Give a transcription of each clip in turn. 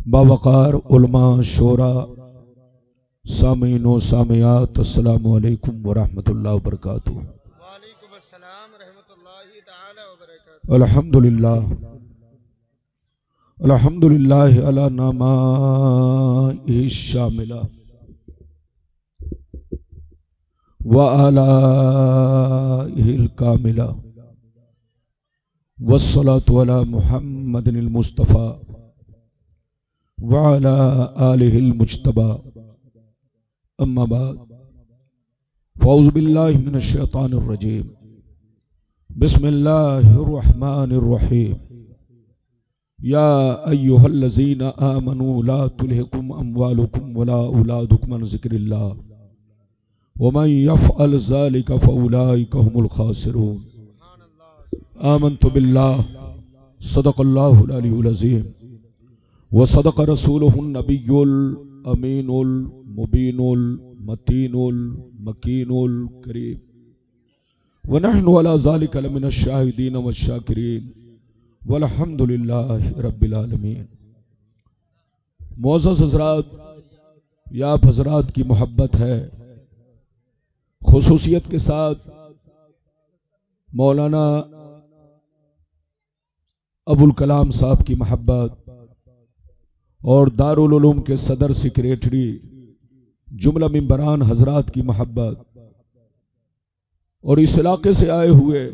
बावकार उलमा शोरा सामीन व सामियात अस्सलामु अलैकुम व रहमतुल्लाहि व बरकातुहू। वालेकुम अस्सलाम रहमतुल्लाहि तआला व बरकातुहू। अल्हम्दुलिल्लाह अल्हम्दुलिल्लाह अला नामाइहि शामिला व आलाइहिल कामिला वस्सलातु अला मुहम्मदिनिल मुस्तफ़ा व अला आलिहिल मुज्तबा। अम्मा बाद फ़ौज़ु बिल्लाहि मिनश शैतानिर रजीम। बिस्मिल्लाहिर रहमानिर रहीम। या अय्युहल्लज़ीना आमनू ला तुल्हिकुम अम्वालुकुम वला औलादुकुम अन ज़िक्रिल्लाह वमन यफ़अल ज़ालिका फ़उलाइका हुमुल ख़ासिरून। आमन्तु बिल्लाह सदक़ल्लाहुल अलियुल अज़ीम व सदक़ रसूलुहुन नबियुल अमीनुल मुबीनुल मतीनुल मकीनुल करीम व नहनु अला ज़ालिका लमिनश शाहिदीन व शाकिरीन वल्हम्दुलिल्लाहि रब्बिल आलमीन। मोअज़्ज़ज़ हज़रात, या आप हज़रात की मोहब्बत है, खुसूसियत के साथ मौलाना अबुल कलाम साहब की मोहब्बत और दारुल उलूम के सदर सेक्रेटरी जुमला मिंबरान हजरात की मोहब्बत और इस इलाके से आए हुए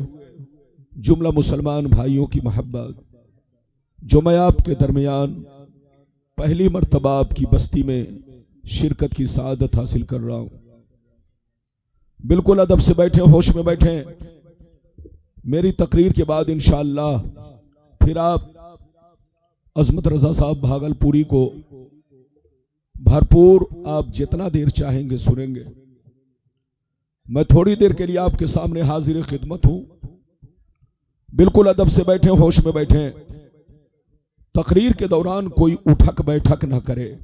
जुमला मुसलमान भाइयों की मोहब्बत, जो मैं आपके दरमियान पहली मर्तबा आपकी बस्ती में शिरकत की सआदत हासिल कर रहा हूं। बिल्कुल अदब से बैठे, होश में बैठे। मेरी तकरीर के बाद इंशाअल्लाह फिर आप अजमत रजा साहब भागलपुरी को भरपूर आप जितना देर चाहेंगे सुनेंगे। मैं थोड़ी देर के लिए आपके सामने हाजिर खिदमत हूं। बिल्कुल अदब से बैठे, होश में बैठे। तकरीर के दौरान कोई उठक बैठक ना करे।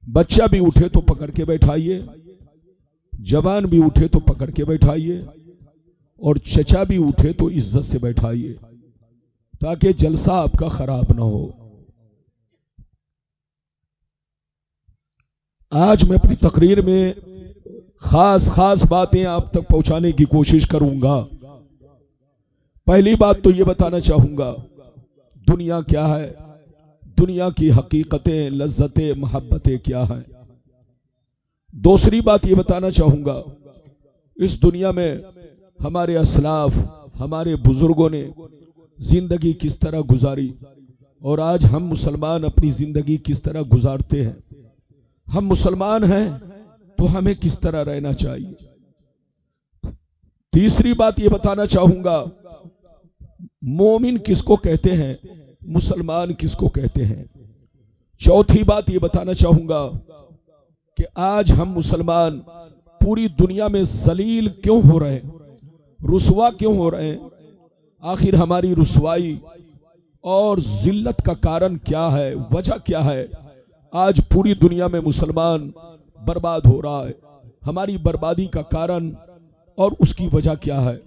बच्चा भी उठे तो पकड़ के बैठाइए, जवान भी उठे तो पकड़ के बैठाइए, और चचा भी उठे तो इज्जत से बैठाइए, ताकि जलसा आपका खराब ना हो। आज मैं अपनी तकरीर में खास बातें आप तक पहुंचाने की कोशिश करूंगा। पहली बात तो ये बताना चाहूंगा, दुनिया क्या है, दुनिया की हकीकतें, लज्जतें, मोहब्बतें क्या हैं। दूसरी बात ये बताना चाहूंगा, इस दुनिया में हमारे असलाफ, हमारे बुजुर्गों ने जिंदगी किस तरह गुजारी और आज हम मुसलमान अपनी जिंदगी किस तरह गुजारते हैं। हम मुसलमान हैं तो हमें किस तरह रहना चाहिए। तीसरी बात ये बताना चाहूंगा, मोमिन किसको कहते हैं, मुसलमान किसको कहते हैं। चौथी बात ये बताना चाहूंगा कि आज हम मुसलमान पूरी दुनिया में जलील क्यों हो रहे हैं, रुसवा क्यों हो रहे हैं। आखिर हमारी रुसवाई और जिल्लत का कारण क्या है, वजह क्या है। आज पूरी दुनिया में मुसलमान बर्बाद हो रहा है। हमारी बर्बादी का कारण और उसकी वजह क्या है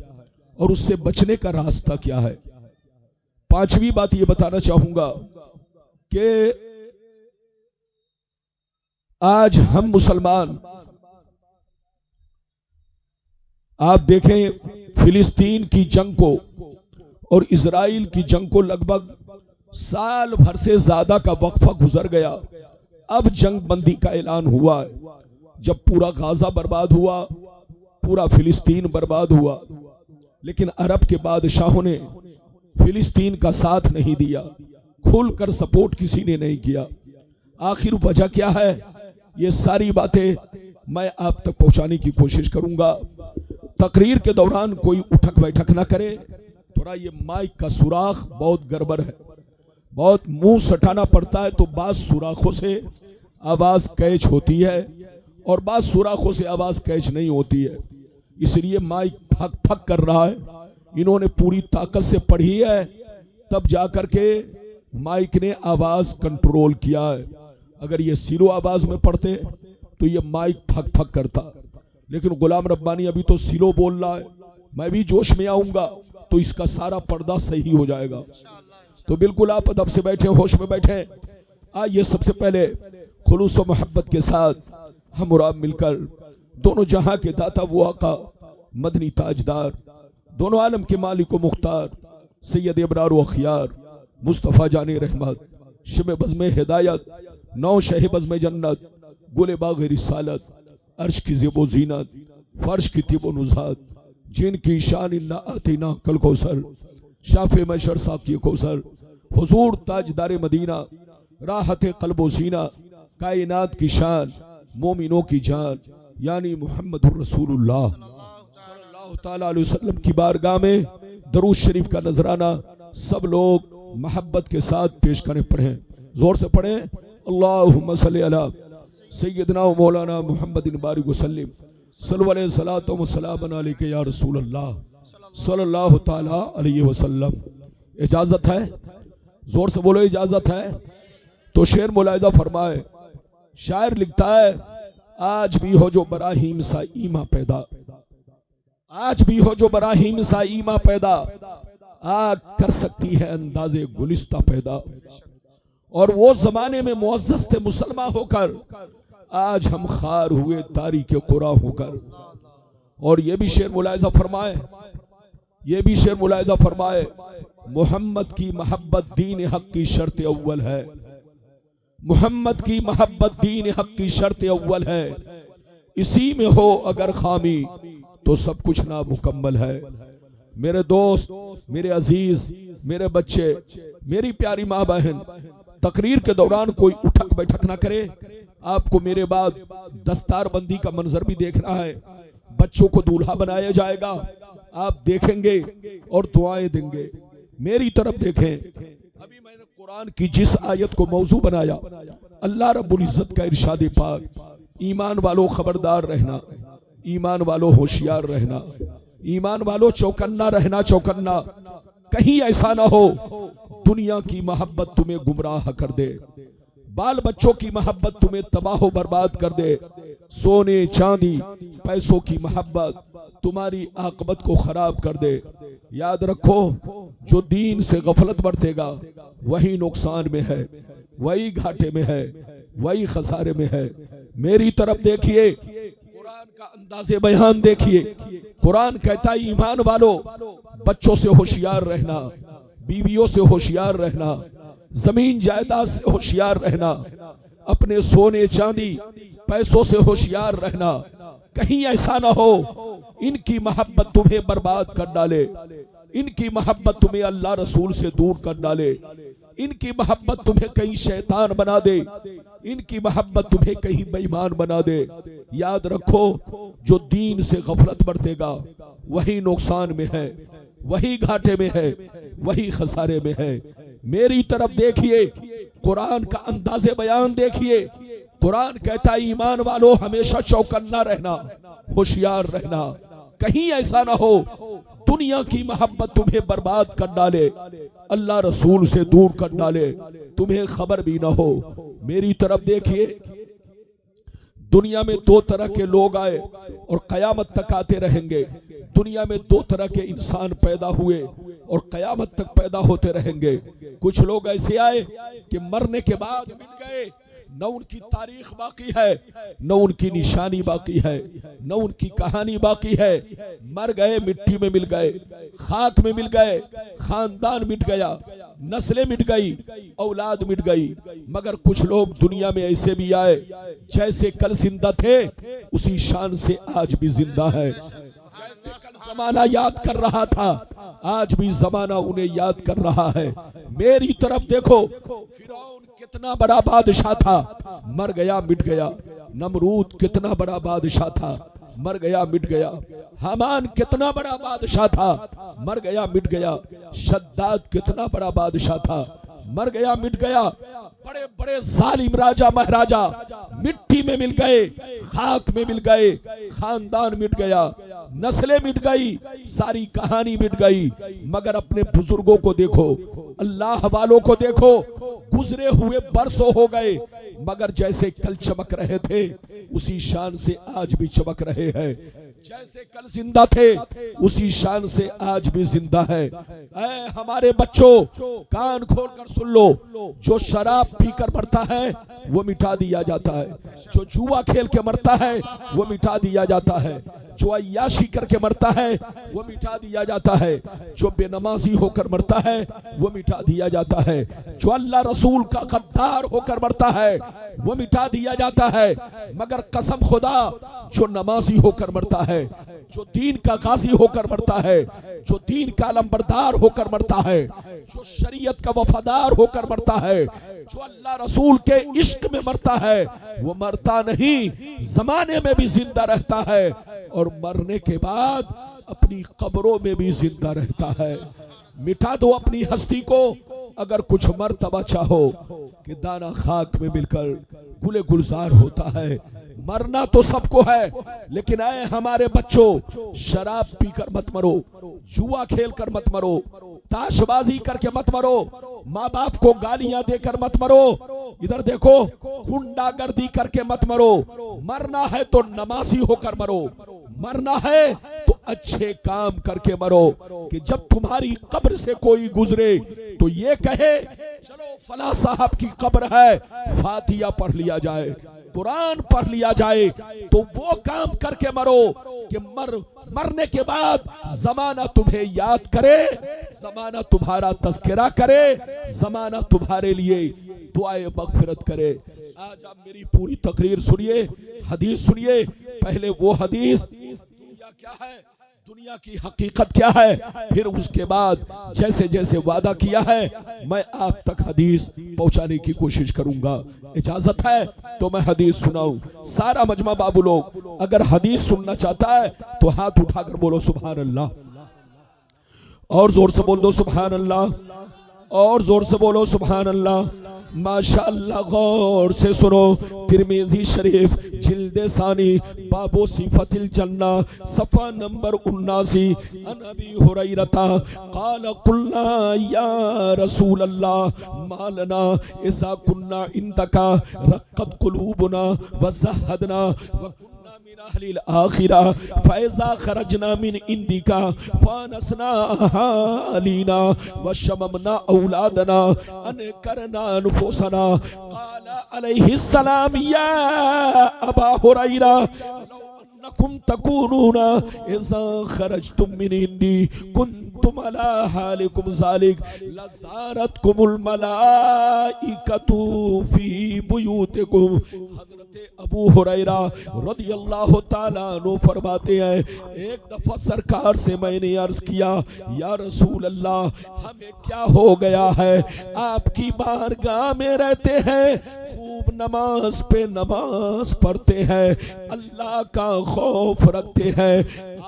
और उससे बचने का रास्ता क्या है। पांचवी बात ये बताना चाहूंगा कि आज हम मुसलमान, आप देखें फिलिस्तीन की जंग को और इजराइल की जंग को लगभग साल भर से ज्यादा का वक्फा गुजर गया। अब जंग बंदी का ऐलान हुआ है। जब पूरा गाजा बर्बाद हुआ, पूरा फिलिस्तीन बर्बाद हुआ, लेकिन अरब के बादशाहों ने फिलिस्तीन का साथ नहीं दिया, खुलकर सपोर्ट किसी ने नहीं किया। आखिर वजह क्या है, ये सारी बातें मैं आप तक पहुंचाने की कोशिश करूंगा। तकरीर के दौरान कोई उठक बैठक ना करे। थोड़ा ये माइक का सुराख बहुत गड़बड़ है, बहुत मुंह सटाना पड़ता है, तो बात सुराखों से आवाज कैच होती है और बात सुराखों से आवाज कैच नहीं होती है। इसलिए माइक फक फक कर रहा है। इन्होंने पूरी ताकत से पढ़ी है, तब जाकर के माइक ने आवाज कंट्रोल किया है। अगर ये सिरो आवाज में पढ़ते तो ये माइक फक फक करता, लेकिन गुलाम रब्बानी अभी तो सिलो बोल रहा है। मैं भी जोश में आऊंगा तो इसका सारा पर्दा सही हो जाएगा। तो बिल्कुल आप अदब से बैठे, होश में बैठे। आइए सबसे पहले खुलूस व मोहब्बत के साथ हम और आप मिलकर दोनों जहां के दाता वो आका मदनी ताजदार दोनों आलम के मालिक व मुख्तार सैयद इब्रार व अखियार मुस्तफ़ा जाने रहमत शिब बज़्म हिदायत नौ शह बज़्म जन्नत गुल बाग़ रिसालत अर्श की ज़ेबो ज़ीनत फर्श की तिबो नुज़ात जिनकी शान इन्ना आतीना कल कौसर शाफ़े मशर साक़ी कौसर हुज़ूर ताजदार मदीना राहत क़ल्ब व सीना कायनात की शान मोमिनों की जान यानी मुहम्मदुर रसूलुल्लाह सल्लल्लाहु तआला अलैहि वसल्लम की बारगाह में दरूद शरीफ का नजराना सब लोग मोहब्बत के साथ पेश करें। पढ़ें, जोर से पढ़ें। अल्लाहुम्मा सल्ली अला सय्यदना व मौलाना मुहम्मदिन बारिक वसल्लिम सल्लल्लाहु अलैहि सलातो व सलामन अलैका या रसूल अल्लाह सल्लल्लाहु तआला अलैहि वसल्लम। इजाजत है, जोर से बोलो इजाजत है। तो शेर मुलाहिजा फरमाए, शायर लिखता है, आज भी हो जो बराहीम सा ईमा पैदा, आज भी हो जो बराहीम सा ईमा पैदा, आग कर सकती है अंदाजे गुलिस्ता पैदा। और वो जमाने में मुअज़्ज़ज़ थे मुसलमान होकर, आज हम खार हुए तारीक़ क़ुरा होकर। और ये भी शेर मुलाहिजा फरमाए, ये भी शेर मुलाहिजा फरमाए, मोहम्मद की मोहब्बत दीन हक की शर्त अव्वल है, मोहम्मद की मोहब्बत दीन हक की शर्त अव्वल है, इसी में हो अगर खामी तो सब कुछ नामुकम्मल है। मेरे दोस्त, मेरे अजीज, मेरे बच्चे, मेरी प्यारी माँ बहन, तकरीर के दौरान कोई उठक बैठक ना करे। आपको मेरे बाद दस्तारबंदी का मंजर भी देखना है, बच्चों को दूल्हा बनाया जाएगा, आप देखेंगे और दुआएं देंगे। मेरी तरफ देखें, अभी मैंने कुरान की जिस आयत को मौजू बनाया, अल्लाह रब्बुल इज्जत का इरशाद पाक, ईमान वालों खबरदार रहना, ईमान वालों होशियार रहना, ईमान वालों चौकन्ना रहना, चौकन्ना। कहीं ऐसा ना हो दुनिया की मोहब्बत तुम्हें गुमराह कर दे, बाल बच्चों की मोहब्बत तुम्हें तबाह बर्बाद कर दे, सोने चांदी पैसों की मोहब्बत तुम्हारी आकबत को खराब कर दे। याद रखो, जो दीन से गफलत बरतेगा वही नुकसान में है, वही घाटे में है, वही खसारे में है। मेरी तरफ देखिए, कुरान का अंदाज़े बयान देखिए। कुरान कहता है, ईमान वालों बच्चों से होशियार रहना, बीवियों से होशियार रहना, जमीन जायदाद से होशियार रहना, अपने सोने चांदी पैसों से होशियार रहना। कहीं ऐसा ना हो इनकी मोहब्बत तुम्हें बर्बाद कर डाले, इनकी मोहब्बत तुम्हें अल्लाह रसूल से दूर कर डाले, इनकी मोहब्बत तुम्हें कहीं शैतान बना दे, इनकी मोहब्बत तुम्हें कहीं बेईमान बना दे। याद रखो, जो दीन से गफलत बरतेगा वही नुकसान में है, वही घाटे में है, वही खसारे में है। मेरी तरफ देखिए, कुरान का अंदाज़े बयान देखिए। कुरान कहता है, ईमान वालों हमेशा चौकन्ना रहना, होशियार रहना। कहीं ऐसा ना हो दुनिया की मोहब्बत तुम्हें बर्बाद कर डाले, अल्लाह रसूल से दूर कर डाले, तुम्हें खबर भी ना हो। मेरी तरफ देखिए, दुनिया में दो तरह के लोग आए और कयामत तक आते रहेंगे। दुनिया में दो तरह के इंसान पैदा हुए और कयामत तक पैदा होते रहेंगे। कुछ लोग ऐसे आए कि मरने के बाद मिट गए, न उनकी तारीख बाकी है, न उनकी निशानी बाकी है, न उनकी कहानी बाकी है। मर गए, मिट्टी में मिल गए, खाक में मिल गए, खानदान मिट गया, नस्लें मिट गई, औलाद मिट गई। मगर कुछ लोग दुनिया में ऐसे भी आए, जैसे कल जिंदा थे उसी शान से आज भी जिंदा है। जैसे कल जमाना याद कर रहा था, आज भी जमाना उन्हें याद कर रहा है। मेरी तरफ देखो, फिरौन कितना बड़ा बादशाह था, मर गया, मिट गया। नमरूद कितना बड़ा बादशाह था, मर गया, मिट गया। हामान कितना बड़ा बादशाह था, मर गया, मिट गया। शद्दाद कितना बड़ा बादशाह था, मर गया, मिट गया। बड़े बड़े जालिम राजा महाराजा मिट्टी में मिल गए, खाक में मिल गए, खानदान मिट गया, नस्लें मिट गई, सारी कहानी मिट गई। मगर अपने बुजुर्गों को देखो, अल्लाह वालों को देखो, गुजरे हुए बरसों हो गए, मगर जैसे कल चमक रहे थे उसी शान से आज भी चमक रहे हैं। जैसे कल जिंदा थे उसी शान से आज भी जिंदा है। ऐ हमारे बच्चों, कान खोल कर सुन लो, जो शराब पीकर मरता है वो मिटा दिया जाता है, जो जुआ खेल के मरता है वो मिटा दिया जाता है, जो अय्याशी करके मरता है वो मिटा दिया जाता है, जो बेनमाजी होकर मरता है वो मिटा दिया जाता है, जो अल्लाह रसूल का गद्दार होकर मरता है वो मिटा दिया जाता है। मगर कसम खुदा, जो नमाजी होकर मरता है, जो दीन का गाजी होकर मरता है, जो दीन का लंबरदार होकर मरता है, जो शरीयत का वफादार होकर मरता है, जो अल्लाह रसूल के इश्क में मरता है, वो मरता नहीं, जमाने में भी जिंदा रहता है और मरने के बाद अपनी कब्रों में भी जिंदा रहता है। मिटा दो अपनी हस्ती को अगर कुछ मर्तबा चाहो कि दाना खाक में मिलकर गुले गुलजार होता है। मरना तो सबको है, लेकिन आए हमारे बच्चों, शराब पीकर मत मरो, जुआ खेल कर मत मरो, ताशबाजी करके मत मरो, माँ बाप को गालियां देकर मत मरो, इधर देखो गुंडागर्दी करके मत मरो। मरना है तो नमाजी होकर मरो, मरना है तो अच्छे काम करके मरो कि जब तुम्हारी कब्र से कोई गुजरे तो ये कहे चलो फला साहब की कब्र है, फातिहा पढ़ लिया जाए, कुरान पढ़ लिया जाए। तो वो काम करके मरो कि मरने के बाद जमाना तुम्हें याद करे, जमाना तुम्हारा तस्करा करे, जमाना तुम्हारे लिए दुआए मगफिरत करे। आज आप मेरी पूरी तकरीर सुनिए, हदीस सुनिए। पहले वो हदीस, दुनिया क्या है, दुनिया की हकीकत क्या है, फिर उसके बाद जैसे जैसे वादा किया है मैं आप तक हदीस पहुंचाने की कोशिश करूंगा। इजाजत है तो मैं हदीस सुनाऊं। सारा मजमा बाबू लोग अगर हदीस सुनना चाहता है तो हाथ उठाकर बोलो सुभान अल्लाह, और जोर से बोल दो सुभान अल्लाह, और जोर से बोलो सुभान अल्लाह। माशाअल्लाह, गौर से सुनो। तिरमिज़ी शरीफ जिल्दे सानी बाबो सिफतिल जन्ना सफ़ा नंबर 79। अन अबी हुरैरता क़ाल कुल्ना या रसूल अल्लाह मालना इज़ा कुन्ना इंदका रक़्क़त क़ुलूबुना व ज़हदना व अहलिल आखिरा फैज़ा खरजना मिन इंदिका फानसना अहालीना व शममना औलादना अनकरना अनफुसना। क़ाला अलैहिस्सलाम या अबा हुरैरा अन्नकुम तकूनूना इज़ा खरजतुम मिन इंदी कुंतुम अला हालिकुम ज़ालिक लज़ारतकुमुल मलाइकतु फी बुयूतिकुम। अबू हुरैरा रदियल्लाहु ताला अन्हु फरमाते हैं, एक दफा सरकार से मैंने अर्ज किया, या रसूल अल्लाह हमें क्या हो गया है, आपकी बारगाह में रहते हैं, खूब नमाज पे नमाज पढ़ते हैं, अल्लाह का खौफ रखते हैं,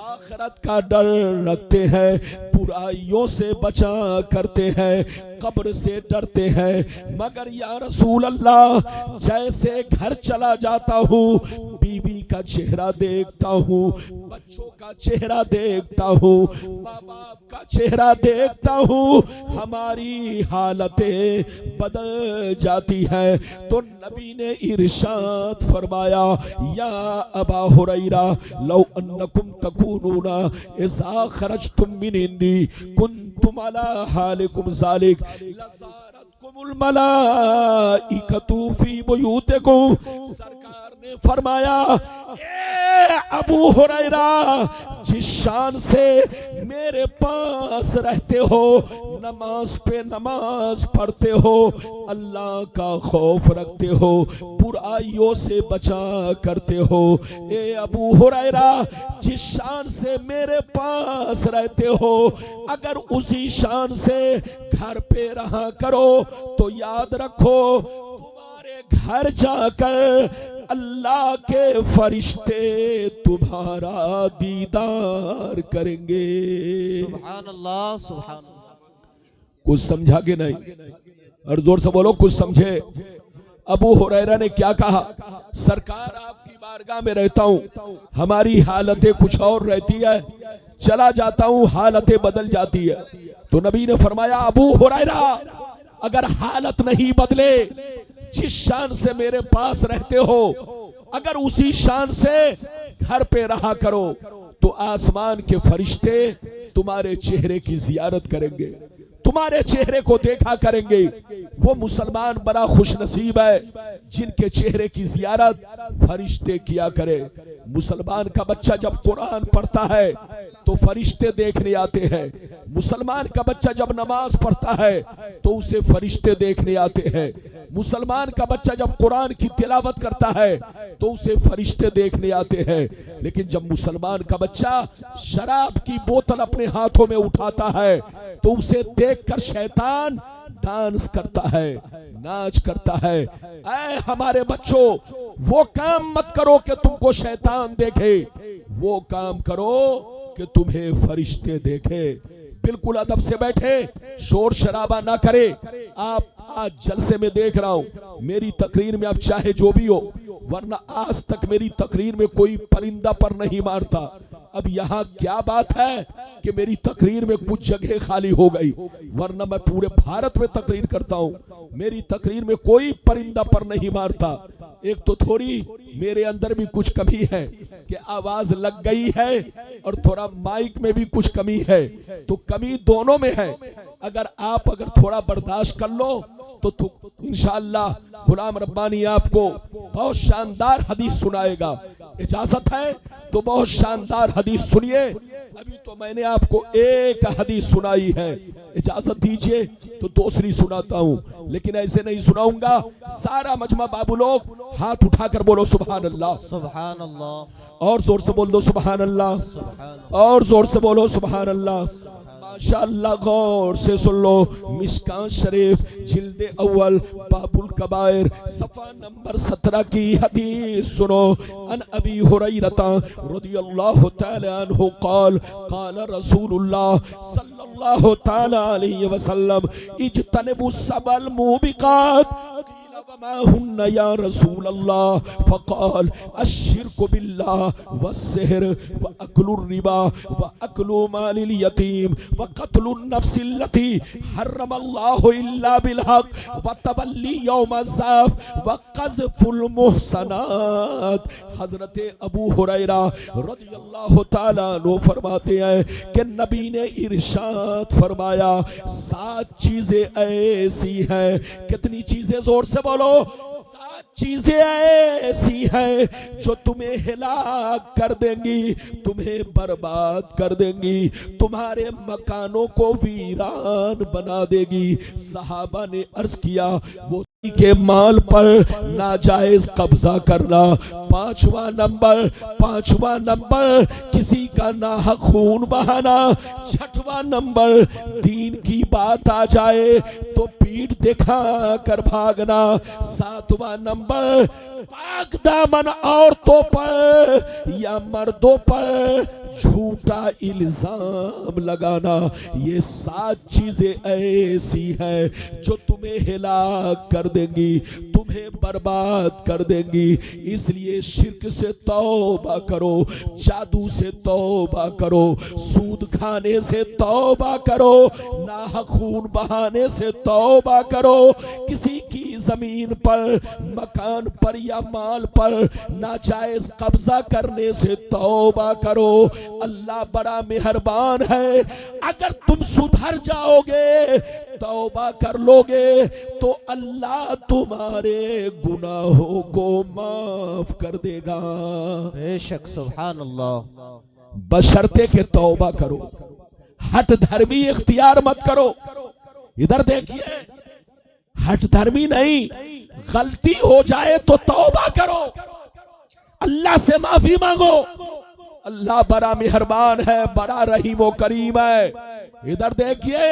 आखिरत का डर रखते हैं, बुराइयों से बचा करते हैं, कब्र से डरते हैं, मगर या रसूल अल्लाह जैसे घर चला जाता हूँ बीवी का चेहरा देखता हूँ, बच्चों का चेहरा देखता हूँ, माँ बाप का चेहरा देखता हूँ, हमारी हालतें बदल जाती हैं। तो नबी ने इरशाद फरमाया, या अबा हुरैरा लौ अन्नकुम तकूनूना इज़ा खरजतुम मिन इंदी कुंतुम अला हालिकुम ज़ालिक लज़ारतकुमुल मलाइकतु फी बुयूतिकुम। सरकार ने फरमाया, ए अबू हुरैरा जिस शान से मेरे पास रहते हो, नमाज पे नमाज पढ़ते हो, अल्लाह का खौफ रखते हो, बुराइयों से बचा करते हो, ए अबू हुरैरा जिस शान से मेरे पास रहते हो, अगर उसी शान से घर पे रहा करो तो याद रखो तुम्हारे घर जाकर अल्लाह के फरिश्ते तुम्हारा दीदार करेंगे। सुभान अल्लाह, सुभान अल्लाह। कुछ समझा के नहीं, और जोर से बोलो कुछ समझे। अबू हुरैरा ने क्या कहा, सरकार आपकी बारगाह में रहता हूँ, हमारी हालतें कुछ और रहती है, चला जाता हूँ हालतें बदल जाती है। तो नबी ने फरमाया, अबू हुरैरा अगर हालत नहीं बदले, जिस शान से मेरे पास रहते हो अगर उसी शान से घर पे रहा करो, तो आसमान के फरिश्ते तुम्हारे चेहरे की जियारत करेंगे, तुम्हारे चेहरे को देखा करेंगे। वो मुसलमान बड़ा खुशनसीब है जिनके चेहरे की जियारत फरिश्ते किया करे। मुसलमान का बच्चा जब कुरान पढ़ता है तो फरिश्ते देखने आते हैं। मुसलमान का बच्चा जब नमाज पढ़ता है तो उसे फरिश्ते देखने आते हैं। मुसलमान का बच्चा जब कुरान की तिलावत करता है तो उसे फरिश्ते देखने आते हैं। लेकिन जब मुसलमान का बच्चा शराब की बोतल अपने हाथों में उठाता है तो उसे देखकर शैतान डांस करता है, नाच करता है। ऐ हमारे बच्चों, वो काम मत करो कि तुमको शैतान देखे, वो काम करो कि तुम्हें फरिश्ते देखे। बिल्कुल अदब से बैठे, शोर शराबा ना करे। आप आज जलसे में देख रहा हूं, मेरी तकरीर में आप चाहे जो भी हो, वरना आज तक मेरी तकरीर में कोई परिंदा पर नहीं मारता। अब यहाँ क्या बात है कि मेरी तकरीर में कुछ जगह खाली हो गई, वरना मैं पूरे भारत में तकरीर करता हूँ। मेरी तकरीर में कोई परिंदा पर नहीं मारता। एक तो थोड़ी मेरे अंदर भी कुछ कमी है कि आवाज लग गई है और थोड़ा माइक में भी कुछ कमी है, तो कमी दोनों में है। अगर थोड़ा बर्दाश्त कर लो तो इंशाअल्लाह गुलाम रब्बानी आपको बहुत शानदार हदीस सुनाएगा। इजाजत है तो बहुत शानदार हदीस सुनिए। अभी तो मैंने आपको एक हदीस सुनाई है, इजाजत दीजिए तो दूसरी सुनाता हूँ, लेकिन ऐसे नहीं सुनाऊंगा। सारा मजमा बाबू लोग हाथ उठाकर बोलो सुभान अल्लाह, सुभान अल्लाह, और जोर से बोल दो सुभान अल्लाह, और जोर से बोलो सुभान अल्लाह। माशाअल्लाह, गौर से सुन लो। मिशकात शरीफ जिल्दे अव्वल बाबुल कबायर सफा नंबर 17 की हदीस सुनो। अन अबी हुरैरता रदियल्लाहु तआला अन्हु क़ाल क़ाल रसूलुल्लाह सल्लल्लाहु तआला अलैहि वसल्लम इज्तनिबु सबल मुबिकात हुन्ना या रसूल अल्लाह फ़क़ाल अश्शिरकु बिल्लाह वस्सिहर व अक्लुर रिबा व अक्लु मालिल यतीम व क़त्लुन नफ्सिल्लती हर्रमल्लाहु इल्ला बिल हक़ व तवल्ली यौम ज़ाफ़ व क़ज़फ़ुल मुहसनात। हज़रत अबू हुरैरा रज़ियल्लाहु ताला अन्हु फरमाते हैं कि नबी ने इरशाद फरमाया, 7 चीजें ऐसी हैं। कितनी चीजें? जोर से बोलो। 7 चीजें ऐसी हैं जो तुम्हें हिलाक कर देंगी, तुम्हें बर्बाद कर देंगी, तुम्हारे मकानों को वीरान बना देगी। सहाबा ने अर्ज किया, वो के माल पर नाजायज कब्जा करना। पांचवा नंबर किसी का नाहक खून बहाना। छठवां नंबर दीन की बात आ जाए तो पीठ दिखा कर भागना। 7वां नंबर पाक दामन औरतों पर या मर्दों पर झूठा इल्जाम लगाना। ये 7 चीजें ऐसी हैं जो तुम्हें हिलाक कर देंगी, तुम्हें बर्बाद कर देंगी। इसलिए शिर्क से तौबा करो, जादू से तौबा करो, सूद खाने से तौबा करो, नाहक खून बहाने से तौबा करो, किसी की जमीन पर, मकान पर या माल पर नाजायज कब्जा करने से तौबा करो। अल्लाह बड़ा मेहरबान है। अगर तुम सुधर जाओगे, तौबा कर लोगे, तो अल्लाह तुम्हारे गुनाहों को माफ कर देगा। बेशक, सुभान अल्लाह। बशर्ते के तौबा करो, हट धर्मी इख्तियार मत करो। इधर देखिए, हट धर्मी नहीं, गलती हो जाए तो तौबा करो, अल्लाह से माफी मांगो। अल्लाह बड़ा मेहरबान है, बड़ा रहीम व करीम है। इधर देखिए,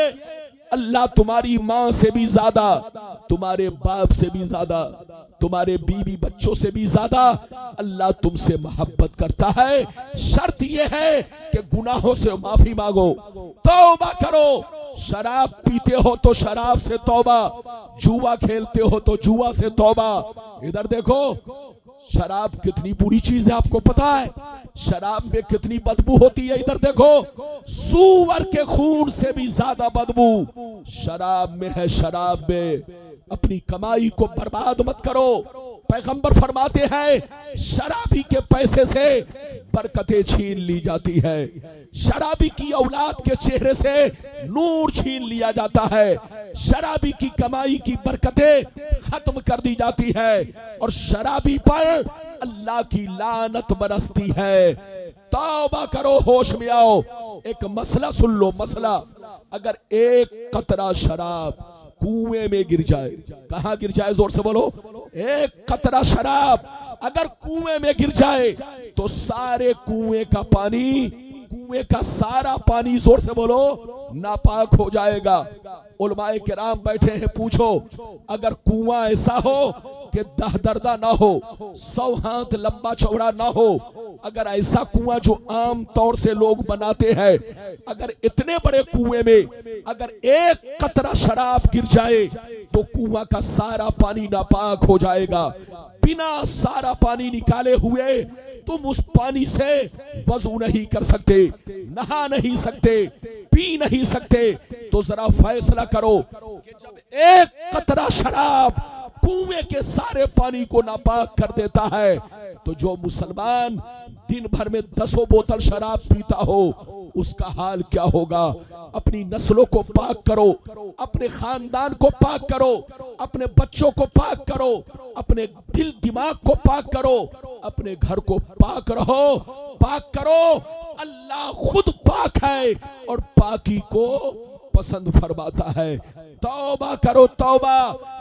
अल्लाह तुम्हारी माँ से भी ज्यादा, तुम्हारे बाप से भी ज्यादा, तुम्हारे बीवी बच्चों से भी ज्यादा अल्लाह तुमसे मोहब्बत करता है। शर्त यह है कि गुनाहों से माफी मांगो, तौबा करो। शराब पीते हो तो शराब से तौबा, जुआ खेलते हो तो जुआ से तौबा। इधर देखो, शराब कितनी बुरी चीज है, आपको पता है? शराब में कितनी बदबू होती है। इधर देखो, सूअर के खून से भी ज्यादा बदबू शराब में है। शराब में अपनी कमाई को बर्बाद मत करो। पैगंबर फरमाते हैं, शराबी के पैसे से बरकतें छीन ली जाती है। शराबी की औलाद के चेहरे से नूर छीन लिया जाता है। शराबी की कमाई की बरकतें खत्म कर दी जाती है और शराबी पर अल्लाह की लानत बरसती है। तौबा करो, होश में आओ। एक मसला सुन लो, मसला, अगर एक कतरा शराब कुएं में गिर जाए, कहां गिर जाए, जोर से बोलो, एक कतरा शराब अगर कुएं में गिर जाए तो सारे कुएं का पानी, कुएं का सारा पानी, जोर से बोलो, नापाक हो जाएगा। उलमाए किराम बैठे हैं, पूछो अगर कुआं ऐसा हो कि दहदरदा ना हो, 100 हाथ लंबा चौड़ा ना हो, अगर ऐसा कुआं जो आम तौर से लोग बनाते हैं, अगर इतने बड़े कुएं में अगर एक कतरा शराब गिर जाए तो कुआं का सारा पानी नापाक हो जाएगा। बिना सारा पानी निकाले हुए तुम उस पानी से वजू नहीं कर सकते, नहा नहीं सकते, पी नहीं सकते। तो जरा फैसला करो कि जब एक कतरा शराब कुएं के सारे पानी को नापाक कर देता है तो जो मुसलमान दिन भर में 10 बोतल शराब पीता हो उसका हाल क्या होगा। अपनी नस्लों को पाक करो, अपने खानदान को पाक करो, अपने बच्चों को पाक करो, अपने दिल दिमाग को पाक करो, अपने घर को पाक रहो, पाक करो। अल्लाह खुद पाक है और पाकी को पसंद फरमाता है। तौबा करो, तौबा।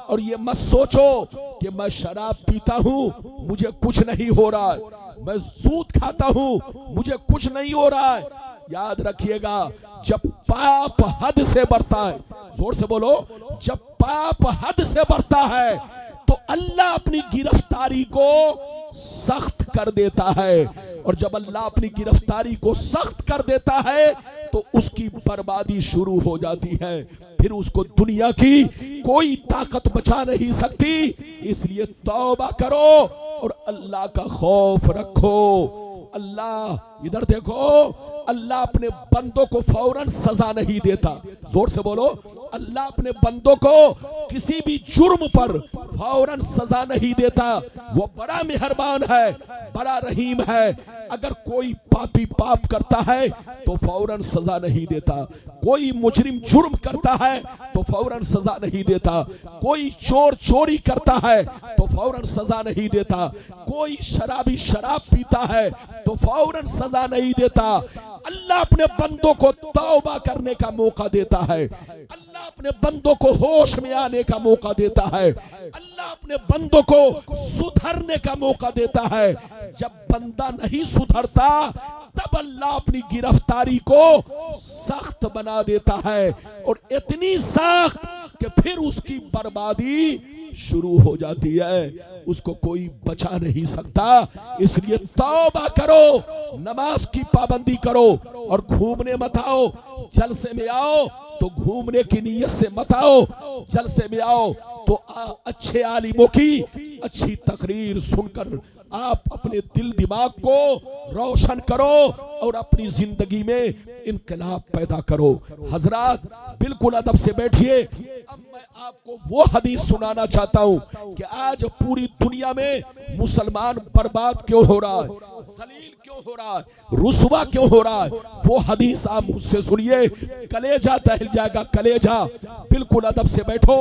और ये मत सोचो कि मैं शराब पीता हूं मुझे कुछ नहीं हो रहा है, मैं सूद खाता हूं मुझे कुछ नहीं हो रहा है। याद रखिएगा, जब पाप हद से बढ़ता है, जोर से बोलो, जब पाप हद से बढ़ता है तो अल्लाह अपनी गिरफ्तारी को सख्त कर देता है। और जब अल्लाह अपनी गिरफ्तारी को सख्त कर देता है तो उसकी बर्बादी शुरू हो जाती है। फिर उसको दुनिया की कोई ताकत बचा नहीं सकती। इसलिए तौबा करो और अल्लाह का खौफ रखो। अल्लाह, इधर देखो, अल्लाह अपने बंदों को फौरन सजा नहीं देता। जोर से बोलो, अल्लाह अपने बंदों को किसी भी जुर्म पर फौरन सजा नहीं देता। वो बड़ा मेहरबान है, बड़ा रहीम है। अगर कोई पापी पाप करता है तो फौरन सजा नहीं देता। कोई मुजरिम जुर्म करता है तो फौरन सजा नहीं देता। कोई चोर चोरी करता है तो फौरन सजा नहीं देता। कोई शराबी शराब पीता है तो फौरन सजा नहीं देता। अल्लाह अपने बंदों को तौबा करने का मौका देता है। अल्लाह अपने बंदों को होश में आने का मौका देता है। अल्लाह अपने बंदों को सुधरने का मौका देता है। जब बंदा नहीं सुधरता तब अल्लाह अपनी गिरफ्तारी को सख्त बना देता है, और इतनी सख्त कि फिर उसकी बर्बादी शुरू हो जाती है, उसको कोई बचा नहीं सकता। इसलिए तौबा करो, नमाज की पाबंदी करो और घूमने मत आओ। जलसे में आओ तो घूमने की नीयत से मत आओ, जलसे में आओ तो अच्छे आलिमों की अच्छी तकरीर सुनकर आप अपने दिल दिमाग को रोशन करो और अपनी जिंदगी में इनकलाब पैदा करो। हजरात, बिल्कुल अदब से बैठिए। अब मैं आपको वो हदीस सुनाना चाहता हूं कि आज पूरी दुनिया में मुसलमान बर्बाद क्यों हो रहा है, जलील क्यों हो रहा है, रुसवा क्यों हो रहा है। वो हदीस आप मुझसे सुनिए, कलेजा दहल जाएगा, कलेजा। बिल्कुल अदब से बैठो,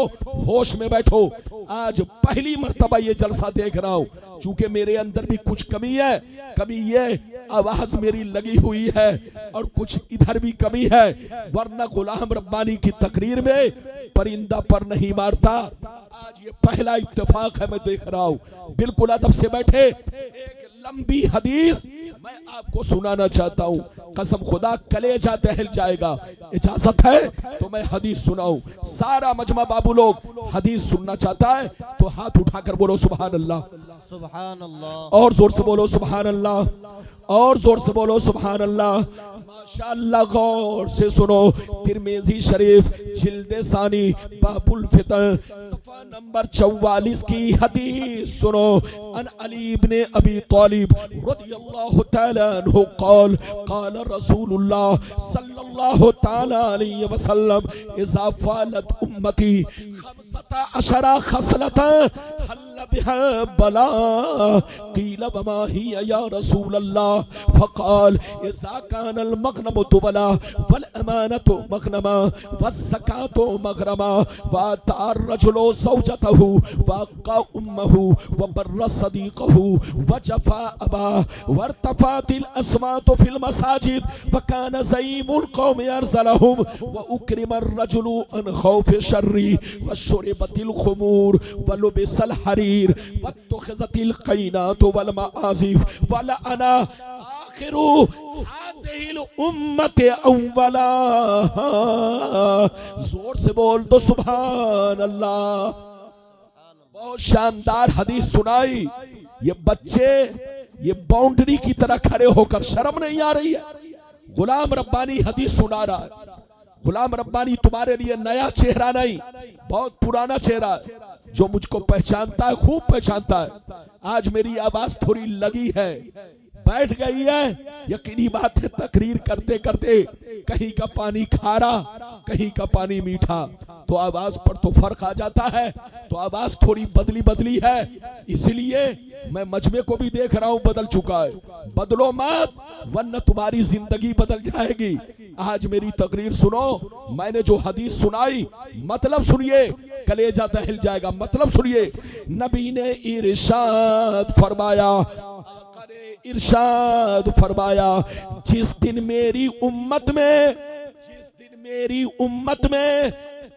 होश में बैठो। आज पहली मर्तबा ये जलसा देख रहा हूं, चूंकि मेरे अंदर भी कुछ कमी है। कमी ये आवाज मेरी लगी हुई है और कुछ इधर भी कमी है, वरना गुलाम रब्बानी की तकरीर में परिंदा पर नहीं मारता। आज ये पहला इत्तेफाक है, मैं देख रहा हूं। बिल्कुल अदब से बैठे। एक लंबी हदीस मैं आपको सुनाना चाहता हूं, कसम खुदा कलेजा दहल जाएगा। इजाजत है तो मैं हदीस सुनाऊं। सारा मजमा बाबू लोग हदीस सुनना चाहता है तो हाथ उठाकर बोलो सुभान अल्लाह, सुभान अल्लाह, और जोर से बोलो सुभान अल्लाह, और जोर से बोलो सुभान अल्लाह। माशाअल्लाह, गौर से सुनो। तिरमिज़ी शरीफ जिल्द सानी बाबुल फितन सफ़ा नंबर 44 की हदीस सुनो। अन अली इब्ने अबी तालिब रज़ियल्लाहु तआला अन्हु क़ाल क़ाल रसूलुल्लाह सल्लल्लाहु तआला अलैहि वसल्लम इज़ा फ़ालत उम्मती 15 खसलतन हल्ल बिहा बला क़ील वमा हिया या रसूल अल्लाह फ़क़ाल इज़ा कानल मग़नमु तुबला वल अमानतु मग़नमा वज़्ज़कातु मग़रमा वअतार रजुलु ज़ौजतहु वअक़ा उम्महु वबर्र सदीक़हु वजफ़ा अबा वर्तफ़ातिल अस्वातु फिल मसाजिद वकान ज़ईमुल क़ौमि अरज़लहुम व उक्रिमर रजुलु अन खौफ़ि शर्री वशुरिबतिल ख़ुमूर वलुबिसल हरीर वत्तुख़िज़तिल क़ैनातु वल मआज़िफ़ वल अना आखिरु हाज़िहिल उम्मति अव्वला। जोर से बोल दो सुभान अल्लाह। बहुत शानदार हदीस सुनाई। ये बच्चे ये बाउंड्री की तरह खड़े होकर, शर्म नहीं आ रही है? गुलाम रब्बानी हदीस सुना रहा है। गुलाम रब्बानी तुम्हारे लिए नया चेहरा नहीं, बहुत पुराना चेहरा है। जो मुझको पहचानता है खूब पहचानता है। आज मेरी आवाज थोड़ी लगी है, बैठ गई है। यकीनी बात है तकरीर करते करते कहीं का पानी खारा कहीं का पानी मीठा, तो आवाज पर तो फर्क आ जाता है। तो आवाज थोड़ी बदली बदली है, इसलिए मैं मजमे को भी देख रहा हूं बदल चुका है। बदलो मत वरना तुम्हारी जिंदगी बदल जाएगी। आज मेरी तकरीर सुनो, मैंने जो हदीस सुनाई मतलब सुनिए, कलेजा दहल जाएगा। मतलब सुनिए, नबी ने इरशाद फरमाया, इरशाद फरमाया, जिस दिन मेरी उम्मत में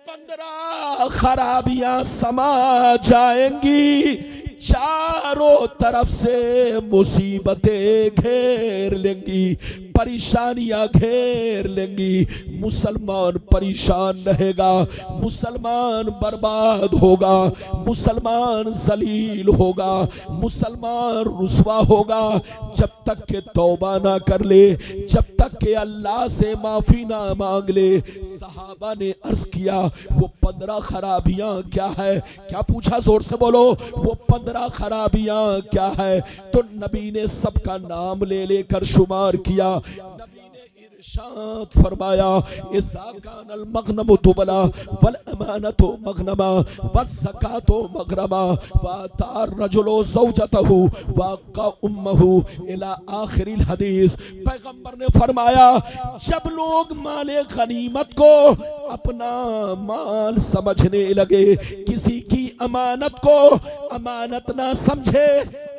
15 खराबियां समा जाएंगी, चारों तरफ से मुसीबतें घेर लेंगी, परेशानियां घेर लेंगी। मुसलमान परेशान रहेगा, मुसलमान बर्बाद होगा, मुसलमान जलील होगा, मुसलमान रुसवा होगा। जब तक के तौबा ना कर ले, जब तक के अल्लाह से माफी ना मांग ले। सहाबा ने अर्ज किया, वो 15 खराबियां क्या है? क्या पूछा? जोर से बोलो, वो 15 खराबियां क्या है? तो नबी ने सबका नाम ले लेकर शुमार किया। नबी ने इरशाद फरमाया, इज़ा कानल मग़नमु तुबला वल अमानतु मग़नमा वज़्ज़कातु मग़रमा वअतार रजुलु ज़ौजतहु वअक़ा उम्महु इला आखिरिल हदीस। पैगंबर ने फरमाया, जब लोग माले गनीमत को अपना माल समझने लगे, किसी की अमानत को अमानत ना समझे,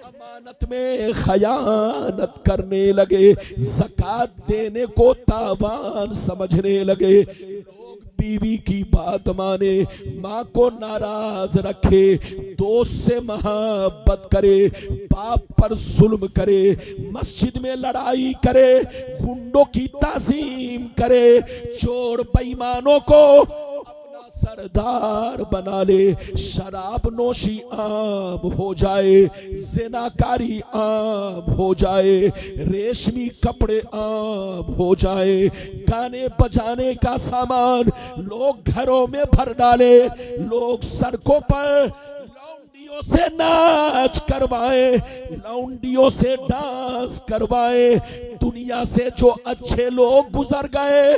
अमानत में खयानत करने लगे, ज़कात देने को तावान समझने लगे, लोग बीवी की बात माने, माँ को नाराज रखे, दोस्त से मोहब्बत करे, बाप पर जुल्म करे, मस्जिद में लड़ाई करे, गुंडों की ताज़ीम करे, चोर बेईमानों को सरदार बना ले, शराब नोशी आम हो जाए, ज़िनाकारी आम हो जाए, रेशमी कपड़े आम हो जाए, गाने बजाने का सामान लोग घरों में भर डाले, लोग सड़कों पर लौंडियों से नाच करवाए, लौंडियों से डांस करवाए। दुनिया से जो अच्छे लोग गुजर गए,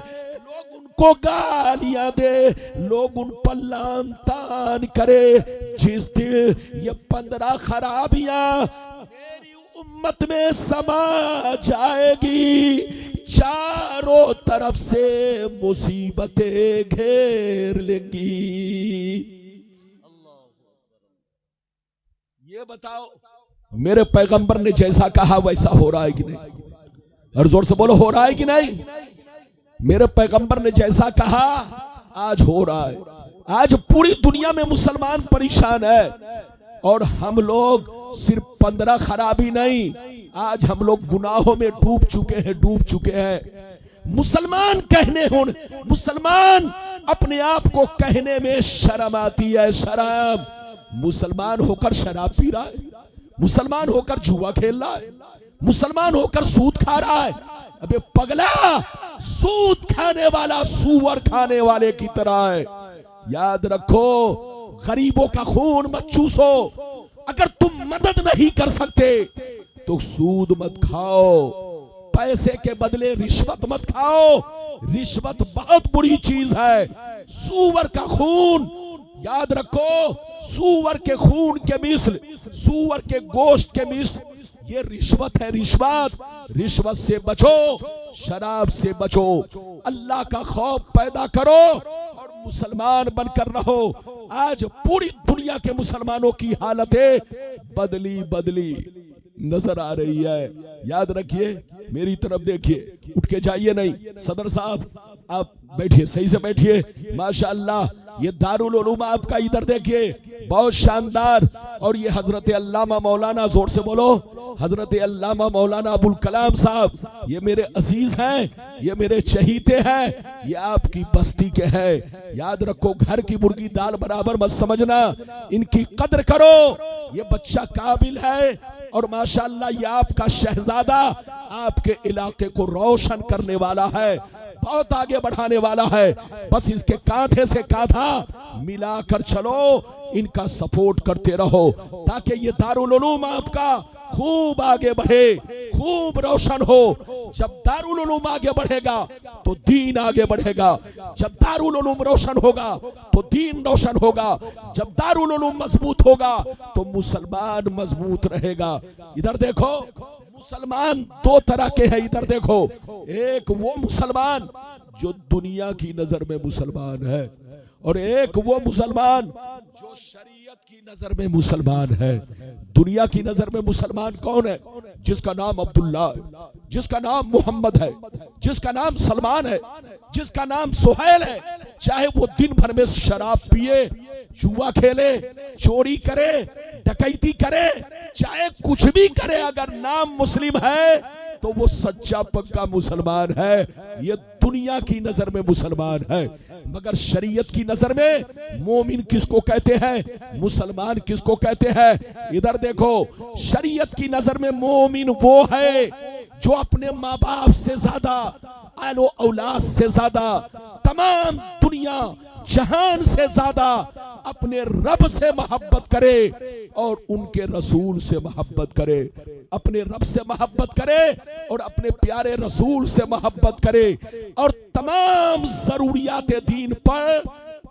को गालियां दे, लोग उन पर लान तान करे। जिस दिन ये 15 खराबियां मेरी उम्मत में समा जाएगी, चारों तरफ से मुसीबतें घेर लेंगी। ये बताओ, मेरे पैगंबर ने जैसा कहा वैसा हो रहा है कि नहीं? और जोर से बोलो, हो रहा है कि नहीं? मेरे पैगंबर ने जैसा कहा आज हो रहा है। आज पूरी दुनिया में मुसलमान परेशान है, और हम लोग सिर्फ 15 खराबी नहीं, आज हम लोग गुनाहों में डूब चुके हैं। मुसलमान मुसलमान अपने आप को कहने में शर्म आती है, शर्म। मुसलमान होकर शराब पी रहा है, मुसलमान होकर जुआ खेल रहा है, मुसलमान होकर सूद खा रहा है। अबे पगला, सूद खाने वाला सूअर खाने वाले की तरह है। याद रखो, गरीबों का खून मत चूसो। अगर तुम मदद नहीं कर सकते तो सूद मत खाओ, पैसे के बदले रिश्वत मत खाओ। रिश्वत बहुत बुरी चीज है। सूअर का खून याद रखो, सूअर के खून के मिस्ल, सूअर के गोश्त के मिस्ल ये रिश्वत है। रिश्वत से बचो, शराब से बचो, अल्लाह का खौफ पैदा करो और मुसलमान बनकर रहो। आज पूरी दुनिया के मुसलमानों की हालतें बदली नजर आ रही है। याद रखिए, मेरी तरफ देखिए, उठ के जाइए नहीं। सदर साहब आप बैठिए, सही से बैठिए। माशाअल्लाह, ये दारुल उलूम आपका इधर देखिए, बहुत शानदार। और ये हजरत अल्लामा मौलाना, जोर से बोलो, हजरत अल्लामा मौलाना अबुल कलाम साहब, ये मेरे अजीज हैं, ये मेरे चहीते हैं, ये आपकी बस्ती के हैं। याद रखो, घर की मुर्गी दाल बराबर मत समझना, इनकी कद्र करो। ये बच्चा काबिल है और माशाअल्लाह ये आपका शहजादा आपके इलाके को रोशन करने वाला है, बहुत आगे बढ़ाने वाला है। बस इसके कांधे से कांधा मिलाकर चलो, इनका सपोर्ट करते रहो ताकि ये दारुल उलूम आपका खूब आगे बढ़े, खूब रोशन हो। जब दारुल उलूम आगे बढ़ेगा तो दीन आगे बढ़ेगा, जब दारुल उलूम रोशन होगा तो दीन रोशन होगा, जब दारुल उलूम मजबूत होगा तो मुसलमान मजबूत रहेगा। इधर देखो, मुसलमान दो तरह के हैं। इधर देखो, एक वो मुसलमान जो दुनिया की नजर में मुसलमान है और एक वो मुसलमान जो शरीयत की नजर में मुसलमान है। दुनिया की नजर में मुसलमान कौन है? जिसका नाम अब्दुल्ला है, जिसका नाम मोहम्मद है, जिसका नाम सलमान है, जिसका नाम सुहैल है। चाहे वो दिन भर में शराब पिए, जुआ खेले, चोरी करे, डकैती करे, चाहे कुछ भी करे, अगर नाम मुस्लिम है तो वो सच्चा पक्का मुसलमान है। ये दुनिया की नजर में मुसलमान है, मगर शरीयत की नजर में मोमिन किसको कहते हैं, मुसलमान किसको कहते हैं? इधर देखो, शरीयत की नजर में मोमिन वो है जो अपने माँ बाप से ज्यादा, आलो औलाद से ज्यादा, तमाम दुनिया जहान से ज्यादा अपने रब से मोहब्बत करे और उनके रसूल से मोहब्बत करे। अपने रब से मोहब्बत करे और अपने प्यारे रसूल से मोहब्बत करे और तमाम जरूरियात दीन पर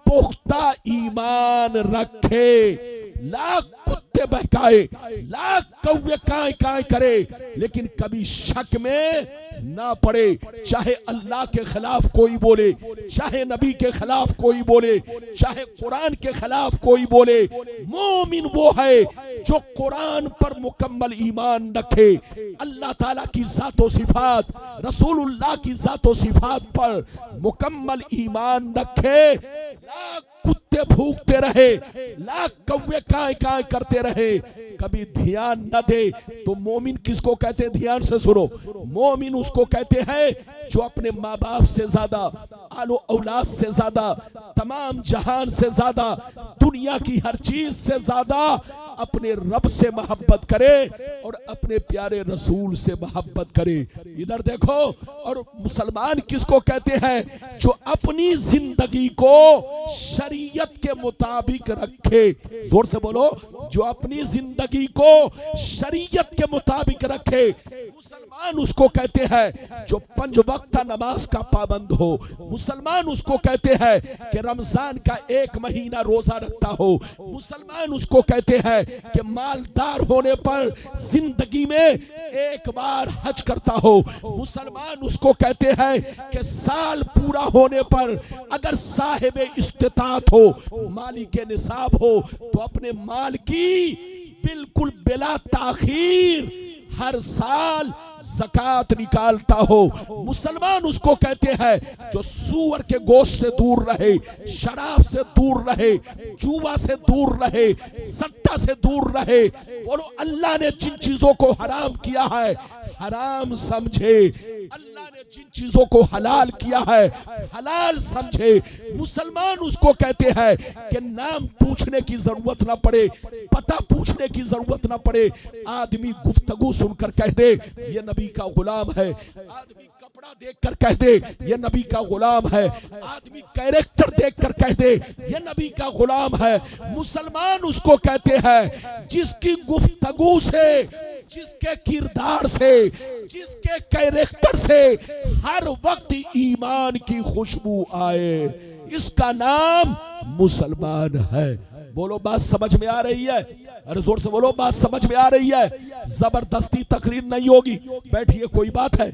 पुख्ता ईमान रखे। लाख कुत्ते बहकाए, लाख कौवे काय काय करे, लेकिन कभी शक में ना पड़े। चाहे अल्लाह के खिलाफ कोई बोले, चाहे नबी के खिलाफ कोई बोले, चाहे कुरान के खिलाफ कोई बोले, मोमिन वो है जो कुरान पर मुकम्मल ईमान रखे, अल्लाह ताला की जातो सिफात, रसूलुल्लाह की जातो सिफात पर मुकम्मल ईमान रखे। लाख कुत्ते भूखते रहे, लाख कौवे काय काय करते रहे, कभी ध्यान न दे। तो मोमिन किसको कहते हैं? ध्यान से सुनो, मोमिन उसको कहते हैं जो अपने माँ बाप से ज्यादा, आलो औलाद से ज्यादा, तमाम जहान से ज्यादा, दुनिया की हर चीज से ज्यादा अपने रब से मोहब्बत करे और अपने प्यारे रसूल से मोहब्बत करे। इधर देखो, और मुसलमान किसको कहते हैं? जो अपनी जिंदगी को शरीयत के मुताबिक रखे। जोर से बोलो, जो अपनी जिंदगी को शरीयत के मुताबिक रखे। मुसलमान उसको कहते हैं जो 5 वक्त नमाज का पाबंद हो। मुसलमान उसको कहते हैं कि रमजान का 1 महीना रोजा रखता हो। मुसलमान उसको कहते हैं कि मालदार होने पर जिंदगी में 1 बार हज करता हो। मुसलमान उसको कहते हैं कि साल पूरा होने पर अगर साहिब इस्तिताअत हो, मालिक निसाब हो, तो अपने माल की बिल्कुल बिला ताखीर हर साल ज़कात निकालता हो। मुसलमान उसको कहते हैं जो सूअर के गोश्त से दूर रहे, शराब से दूर रहे, जुआ से दूर रहे, सट्टा से दूर रहे। बोलो, अल्लाह ने जिन चीजों को हराम किया है हराम समझे, अल्लाह ने जिन चीजों को हलाल किया है हलाल समझे। मुसलमान उसको कहते हैं कि नाम पूछने की जरूरत ना पड़े, पता पूछने की जरूरत ना पड़े। आदमी गुफ्तगू सुनकर कह दे ये नबी का गुलाम है, आदमी कपड़ा देखकर कह दे ये नबी का गुलाम है, आदमी कैरेक्टर देखकर कह दे ये नबी का गुलाम है। मुसलमान उसको कहते हैं जिसकी गुफ्तगू से, जिसके किरदार से, जिसके कैरेक्टर से हर वक्त ईमान की खुशबू आए। इसका नाम मुसलमान है। बोलो बात समझ में आ रही है? अरे जोर से बोलो, बात समझ में आ रही है? जबरदस्ती तकरीर नहीं होगी, बैठिए, कोई बात है?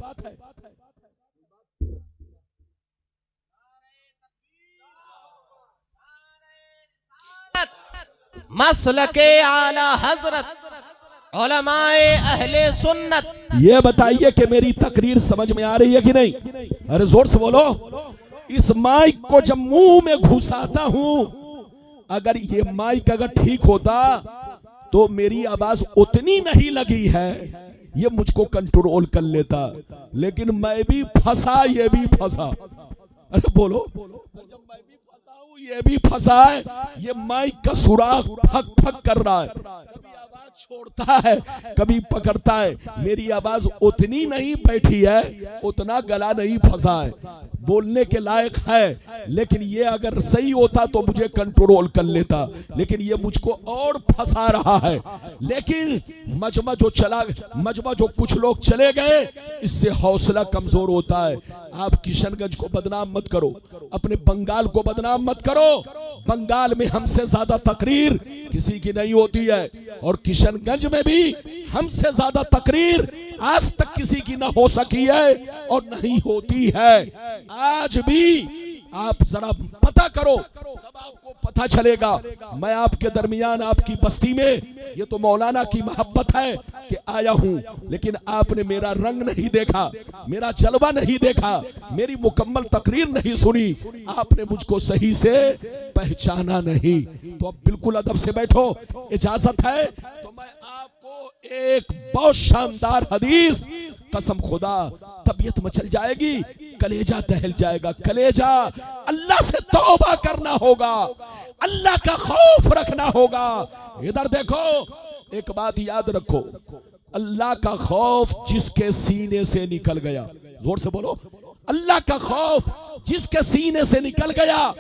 मसलके आला हजरत उलमाए अहले सुन्नत। ये बताइए कि मेरी तकरीर समझ में आ रही है कि नहीं? अरे जोर से बोलो। इस माइक को जब मुंह में घुसाता हूं, अगर ये माइक अगर ठीक होता तो मेरी आवाज उतनी नहीं लगी है, ये मुझको कंट्रोल कर लेता, लेकिन मैं भी फंसा, ये भी फंसा। अरे बोलो, जब मैं भी फंसा हूं, ये भी फंसा है। ये माइक का सुराख फक फक कर रहा है, कभी आवाज छोड़ता है, कभी पकड़ता है। मेरी आवाज उतनी नहीं बैठी है, उतना गला नहीं फंसा है, बोलने के लायक है। लेकिन ये अगर सही होता तो मुझे कंट्रोल कर लेता, लेकिन ये मुझको और फंसा रहा है। लेकिन मजमा जो कुछ लोग चले गए, इससे हौसला कमजोर होता है। आप किशनगंज को बदनाम मत करो, अपने बंगाल को बदनाम मत करो। बंगाल में हमसे ज्यादा तकरीर किसी की नहीं होती है, और किशनगंज में भी हमसे ज्यादा तकरीर आज तक किसी की ना हो सकी है और नहीं होती है। आज भी आप जरा पता करो, तब आपको पता चलेगा। मैं आपके दरमियान, आपकी बस्ती में, ये तो मौलाना की मोहब्बत है कि आया हूं, लेकिन आपने मेरा रंग नहीं देखा, मेरा जलवा नहीं देखा, मेरी मुकम्मल तकरीर नहीं सुनी, आपने मुझको सही से पहचाना नहीं। तो अब बिल्कुल अदब से बैठो, इजाजत है तो मैं आपको एक बहुत शानदार हदीस, कसम खुदा तबीयत मचल जाएगी, कलेजा दहल जाएगा, कलेजा। अल्लाह से तौबा करना होगा, अल्लाह का खौफ रखना होगा। इधर देखो, एक बात याद रखो, अल्लाह का खौफ जिसके सीने से निकल गया, जोर से बोलो, अल्लाह का खौफ जिसके सीने से निकल गया,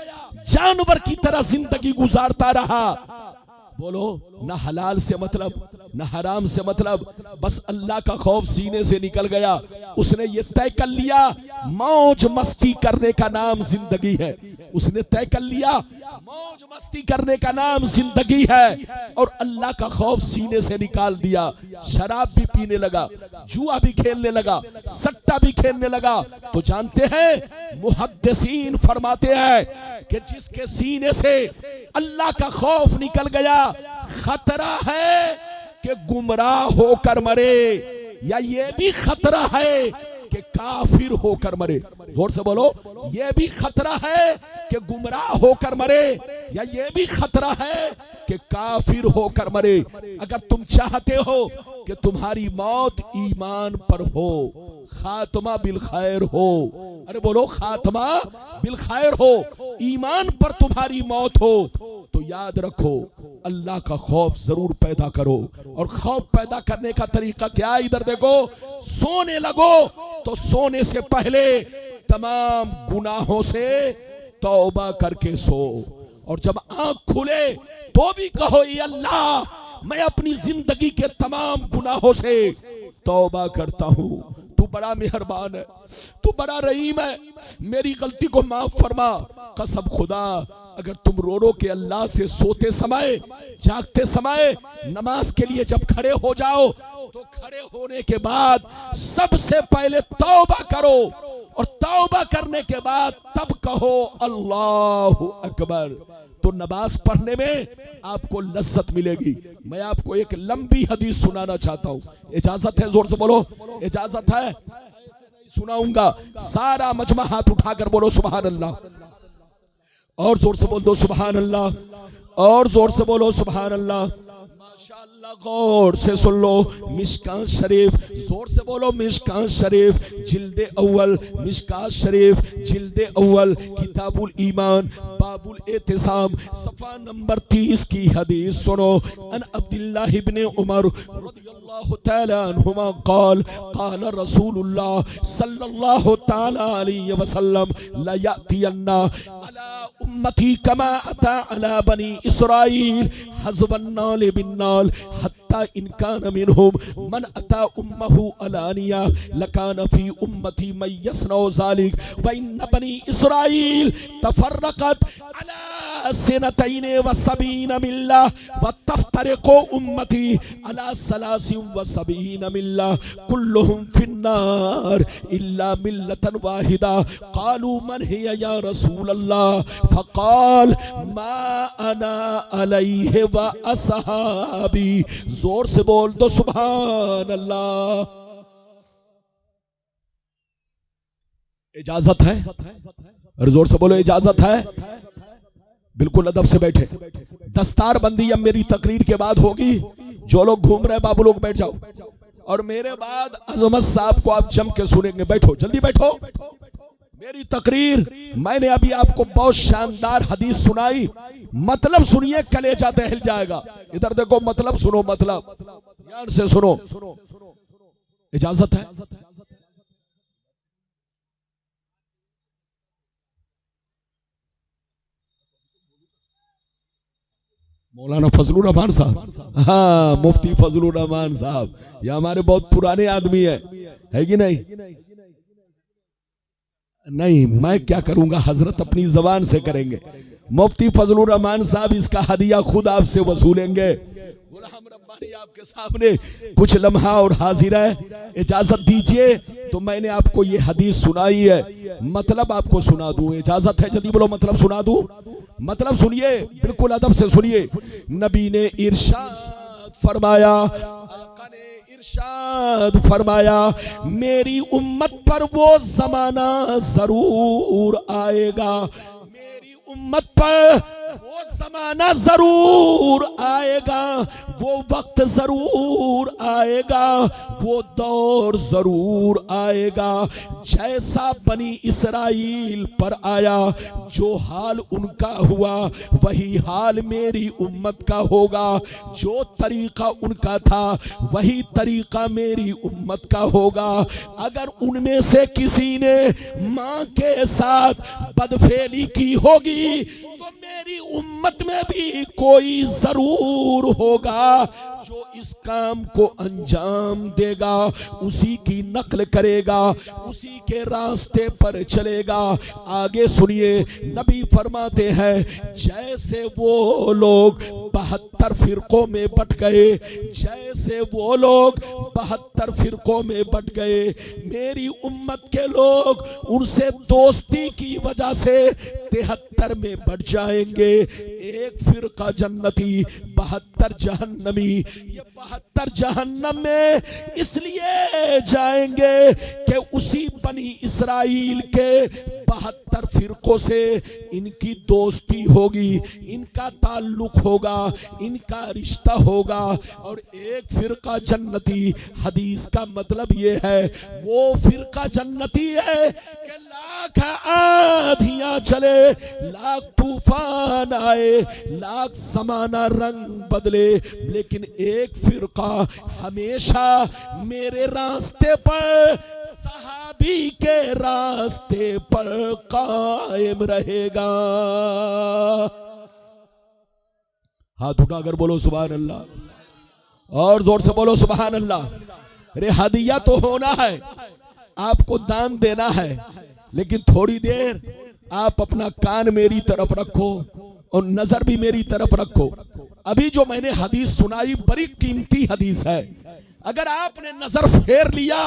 जानवर की तरह जिंदगी गुजारता रहा। बोलो, ना हलाल से मतलब, ना हराम से मतलब, बस अल्लाह का खौफ सीने से निकल गया। उसने ये तय कर लिया, मौज मस्ती करने का नाम जिंदगी है। उसने तय कर लिया, मौज मस्ती करने का नाम जिंदगी है, और अल्लाह का खौफ सीने से निकाल दिया। शराब भी पीने लगा, जुआ भी खेलने लगा, सट्टा भी खेलने लगा। तो जानते हैं, मुहद्दिसीन फरमाते हैं कि जिसके सीने से अल्लाह का खौफ निकल गया, खतरा है कि गुमराह होकर मरे, या ये भी खतरा है कि काफिर होकर मरे। जोर से बोलो, ये भी खतरा है कि गुमराह होकर मरे, या ये भी खतरा है कि काफिर होकर मरे। अगर तुम चाहते हो कि तुम्हारी मौत ईमान पर हो, खात्मा बिल खैर हो, अरे बोलो, खात्मा बिल खैर हो, ईमान पर तुम्हारी मौत हो, तो याद रखो, अल्लाह का खौफ जरूर पैदा करो। और खौफ पैदा करने का तरीका क्या है? इधर देखो, सोने लगो तो सोने से पहले तमाम गुनाहों से तौबा करके सो, और जब आंख खुले तो भी कहो, ये अल्लाह, मैं अपनी जिंदगी के तमाम गुनाहों से तौबा करता हूं, तू बड़ा मेहरबान है, तू बड़ा रहीम है, मेरी गलती को माफ फरमा। कसम खुदा, अगर तुम रो रो के अल्लाह से सोते समय, जागते समय, नमाज के लिए जब खड़े हो जाओ, तो खड़े होने के बाद सबसे पहले तौबा करो, और तौबा करने के बाद तब कहो अल्लाहु अकबर, तो नमाज पढ़ने में आपको लज्जत मिलेगी। मैं आपको एक लंबी हदीस सुनाना चाहता हूं, इजाजत है? जोर से बोलो, इजाजत है? सुनाऊंगा, सारा मजमा हाथ उठाकर बोलो सुभान अल्लाह, और जोर से बोल दो सुभान अल्लाह, और जोर से बोलो सुभान अल्लाह। माशाअल्लाह, गौर से सुन लो, मिशकात शरीफ, जोर से बोलो मिशकात शरीफ, जिल्दे अव्वल, मिशकात शरीफ जिल्दे अव्वल, किताबुल ईमान, बाबुल एतिसाम, सफा नंबर 30 की हदीस सुनो। अन अब्दुल्लाह इब्न उमर रदियल्लाहु तआला अन्हुमा क़ाल क़ाल रसूलुल्लाह सल्लल्लाहु तआला अलैहि वसल्लम ला यातियन्ना अला उम्मती कमा अता अला बनी इसराइल हज़वन नाल बिन नाल हत्ता इन कान मिनहुम मन अता उम्महु अलानिया लकान फी उम्मती मन यसनउ ज़ालिक व इन बनी इसराइल तफर्रक़त अला अला सिनतैने व सबीन मिल्ला व तफ्तरिकु उम्मती अला सलासिन व सबीन मिल्ला कुल्लुहुम फिन्नार इल्ला मिल्लतन वाहिदा क़ालू मन हिया या रसूल अल्लाह फ़क़ाल मा अना अलैहि व असहाबी। जोर से बोल दो सुभान अल्लाह। इजाजत है, और जोर से बोलो इजाजत है। बिल्कुल अदब से बैठे। दस्तार बंदी अब मेरी तकरीर के बाद होगी। जो लोग घूम रहे बाबू लोग बैठ जाओ, और मेरे बाद अजमत साहब को आप जम के सुनेंगे। बैठो, जल्दी बैठो। मेरी तकरीर मैंने अभी आपको बहुत शानदार हदीस सुनाई, मतलब सुनिए, कलेजा दहल जाएगा। इधर देखो, मतलब सुनो, मतलब ध्यान से सुनो। इजाजत है। मौलाना फजलुर रहमान साहब, हाँ, मुफ्ती फजलुर रहमान साहब, ये हमारे बहुत पुराने आदमी है कि नहीं? नहीं, मैं क्या करूंगा, हजरत अपनी जबान से करेंगे। मुफ्ती फजलुर रहमान साहब इसका हदिया खुद आपसे वसूलेंगे। गुलाम रब्बानी आपके सामने कुछ लम्हा और हाजिर है। इजाजत दीजिए तो मैंने आपको ये हदीस सुनाई है, मतलब आपको सुना दूं। इजाजत है? जल्दी बोलो, मतलब सुना दूं। मतलब सुनिए, बिल्कुल अदब से सुनिए। नबी ने इरशाद फरमाया, आका ने इरशाद फरमाया, मेरी उम्मत पर वो जमाना जरूर आएगा, मेरी उम्मत पर वो जमाना जरूर आएगा, वो वक्त जरूर आएगा, वो दौर जरूर आएगा, जैसा बनी इसराइल पर आया, जो हाल उनका हुआ वही हाल मेरी उम्मत का होगा, जो तरीका उनका था वही तरीका मेरी उम्मत का होगा। अगर उनमें से किसी ने माँ के साथ बदफेली की होगी तो मेरी उम्मत में भी कोई जरूर होगा जो इस काम को अंजाम देगा, उसी की नकल करेगा, उसी के रास्ते पर चलेगा। आगे सुनिए, नबी फरमाते हैं, जैसे वो लोग 72 फिरकों में बट गए, जैसे वो लोग 72 फिरकों में बट गए, मेरी उम्मत के लोग उनसे दोस्ती की वजह से 73 में बट जाएंगे। एक फिरका जन्नती, 72 जहन्नमी। ये 72 जहन्नम में इसलिए जाएंगे कि उसी बनी इसराइल के 72 फिरकों से इनकी दोस्ती होगी, इनका ताल्लुक होगा, इनका रिश्ता होगा। और एक फिरका जन्नती, हदीस का मतलब ये है, वो फिरका जन्नती है कि लाख आंधियां चले, लाख तूफान आए, लाख समाना रंग बदले, लेकिन एक फिरका हमेशा मेरे रास्ते पर, सहाबी के रास्ते पर कायम रहेगा। हाथ उठाकर बोलो सुभान अल्लाह, और जोर से बोलो सुभान अल्लाह। अरे हदिया तो होना है, आपको दान देना है, लेकिन थोड़ी देर आप अपना कान मेरी तरफ रखो और नजर भी मेरी तरफ रखो। अभी जो मैंने हदीस सुनाई बड़ी कीमती हदीस है, अगर आपने नजर फेर लिया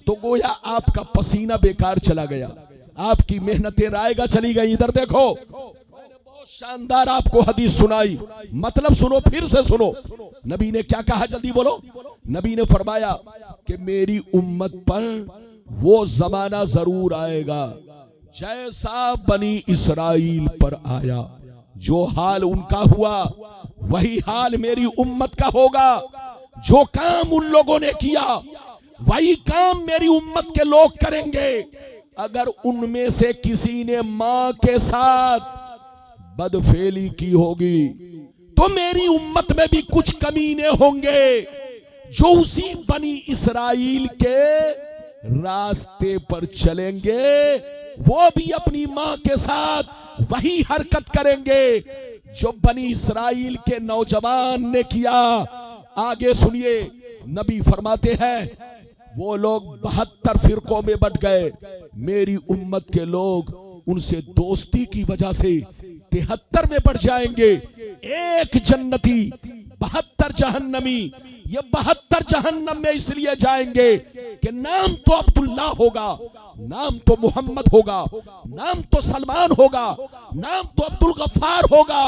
तो गोया आपका पसीना बेकार चला गया, आपकी मेहनतें रायगा चली गई। इधर देखो, मैंने बहुत शानदार आपको हदीस सुनाई, मतलब सुनो, फिर से सुनो। नबी ने क्या कहा, जल्दी बोलो। नबी ने फरमाया कि मेरी उम्मत पर वो जमाना जरूर आएगा जैसा बनी इसराइल पर आया, जो हाल उनका हुआ वही हाल मेरी उम्मत का होगा, जो काम उन लोगों ने किया वही काम मेरी उम्मत के लोग करेंगे। अगर उनमें से किसी ने मां के साथ बदफेली की होगी तो मेरी उम्मत में भी कुछ कमीने होंगे जो उसी बनी इसराइल के रास्ते पर चलेंगे, वो भी अपनी मां के साथ वही हरकत करेंगे जो बनी इसराइल के नौजवान ने किया। आगे सुनिए, नबी फरमाते हैं वो लोग 72 फिरकों में बट गए, मेरी उम्मत के लोग उनसे दोस्ती की वजह से 73 में बढ़ जाएंगे। एक जन्नती 72 जहन्नमी। ये 72 जहन्नम में इसलिए जाएंगे कि नाम तो अब्दुल्ला होगा, नाम तो मोहम्मद होगा, नाम तो सलमान होगा, नाम तो अब्दुल गफ्फार होगा,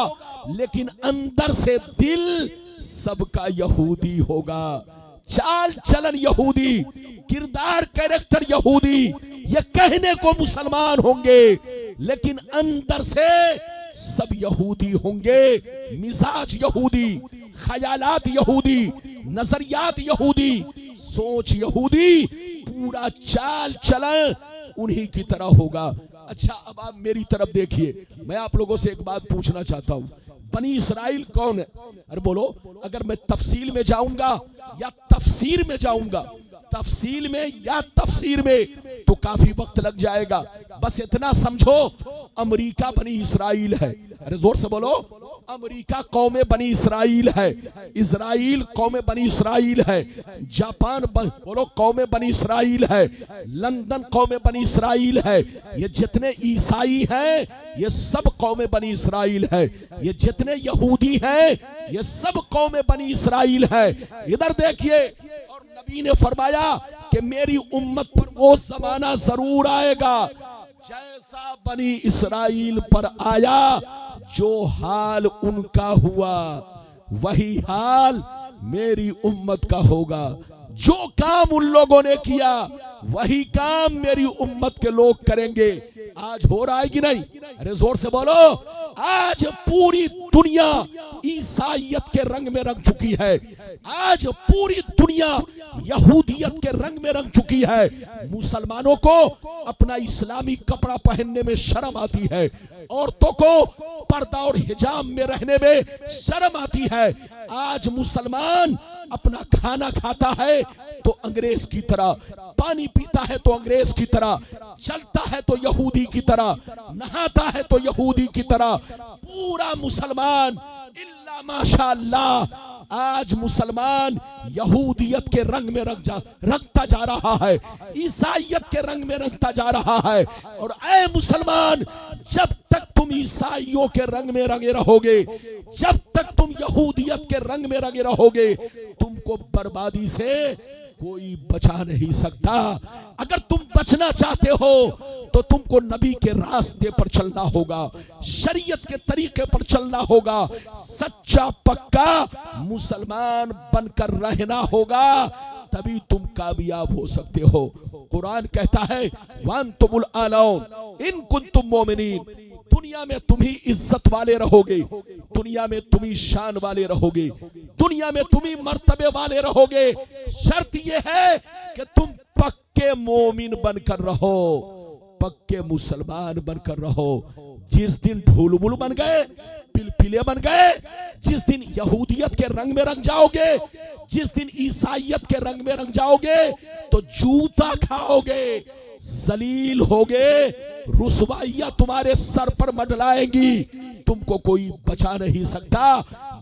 लेकिन अंदर से दिल सबका यहूदी होगा। चाल चलन यहूदी, किरदार कैरेक्टर यहूदी, ये कहने को मुसलमान होंगे लेकिन अंदर से सब यहूदी होंगे। मिजाज यहूदी, ख्यालात यहूदी, नजरियात यहूदी, सोच यहूदी, पूरा चाल चलन उन्हीं की तरह होगा। अच्छा, अब आप मेरी तरफ देखिए, मैं आप लोगों से एक बात पूछना चाहता हूं, बनी इसराइल कौन है? अरे बोलो। अगर मैं तफसील में जाऊंगा या तफसीर में जाऊंगा, तफसील में या तफसीर में, तो काफी वक्त लग जाएगा। बस इतना समझो, अमेरिका बनी इसराइल है। अरे जोर से बोलो, अमेरिका कौम बनी इसराइल है, इजराइल कौम बनी इसराइल है, जापान बोलो कौम बनी इसराइल है, लंदन कौम बनी इसराइल है, ये जितने ईसाई हैं ये सब कौम बनी इसराइल है, ये जितने यहूदी हैं ये सब कौम बनी इसराइल है। इधर देखिए, और नबी ने फरमाया कि मेरी उम्मत पर वो जमाना जरूर आएगा जैसा बनी इसराइल पर आया, जो हाल उनका हुआ वही हाल मेरी उम्मत का होगा। जो काम उन लोगों ने किया वही काम मेरी उम्मत के लोग करेंगे। आज हो रहा है कि नहीं? अरे जोर से बोलो। आज पूरी दुनिया ईसाइयत के रंग में रंग चुकी है, आज पूरी दुनिया यहूदियत के रंग में रंग चुकी है। मुसलमानों को अपना इस्लामी कपड़ा पहनने में शर्म आती है, औरतों को पर्दा और हिजाब में रहने में शर्म आती है। आज मुसलमान अपना खाना खाता है तो अंग्रेज की तरह, पानी पीता है तो अंग्रेज की तरह, चलता है तो यहूदी की तरह, नहाता है तो यहूदी की तरह। पूरा मुसलमान इल्ला माशाअल्लाह आज मुसलमान यहूदियत के रंग में रंगता जा रहा है, ईसाइयत के रंग में रंगता जा रहा है। और ऐ मुसलमान, जब तक तुम ईसाइयों के रंग में रंगे रहोगे, जब तक तुम यहूदियत के रंग में रंगे रहोगे, तुमको बर्बादी से कोई बचा नहीं सकता। अगर तुम बचना चाहते हो तो तुमको नबी के रास्ते पर चलना होगा, शरीयत के तरीके पर चलना होगा, सच्चा पक्का मुसलमान बनकर रहना होगा, तभी तुम कामयाब हो सकते हो। कुरान कहता है वअंतुमुल आलौन इन कुंतुम मोमिनीन, दुनिया में तुम ही इज्जत वाले रहोगे, दुनिया में तुम ही शान वाले रहोगे, दुनिया में तुम ही मर्तबे वाले रहोगे। शर्त यह है कि तुम पक्के मोमिन बनकर रहो, पक्के मुसलमान बनकर रहो। जिस दिन ढोलमुल बन गए, पिलपिले बन गए, जिस दिन यहूदियत के रंग में रंग जाओगे, जिस दिन ईसाइयत के रंग में रंग जाओगे, तो जूता खाओगे, जलील होगे, रुसवाइयां तुम्हारे सर पर मंडलाएंगी, तुमको कोई बचा नहीं सकता।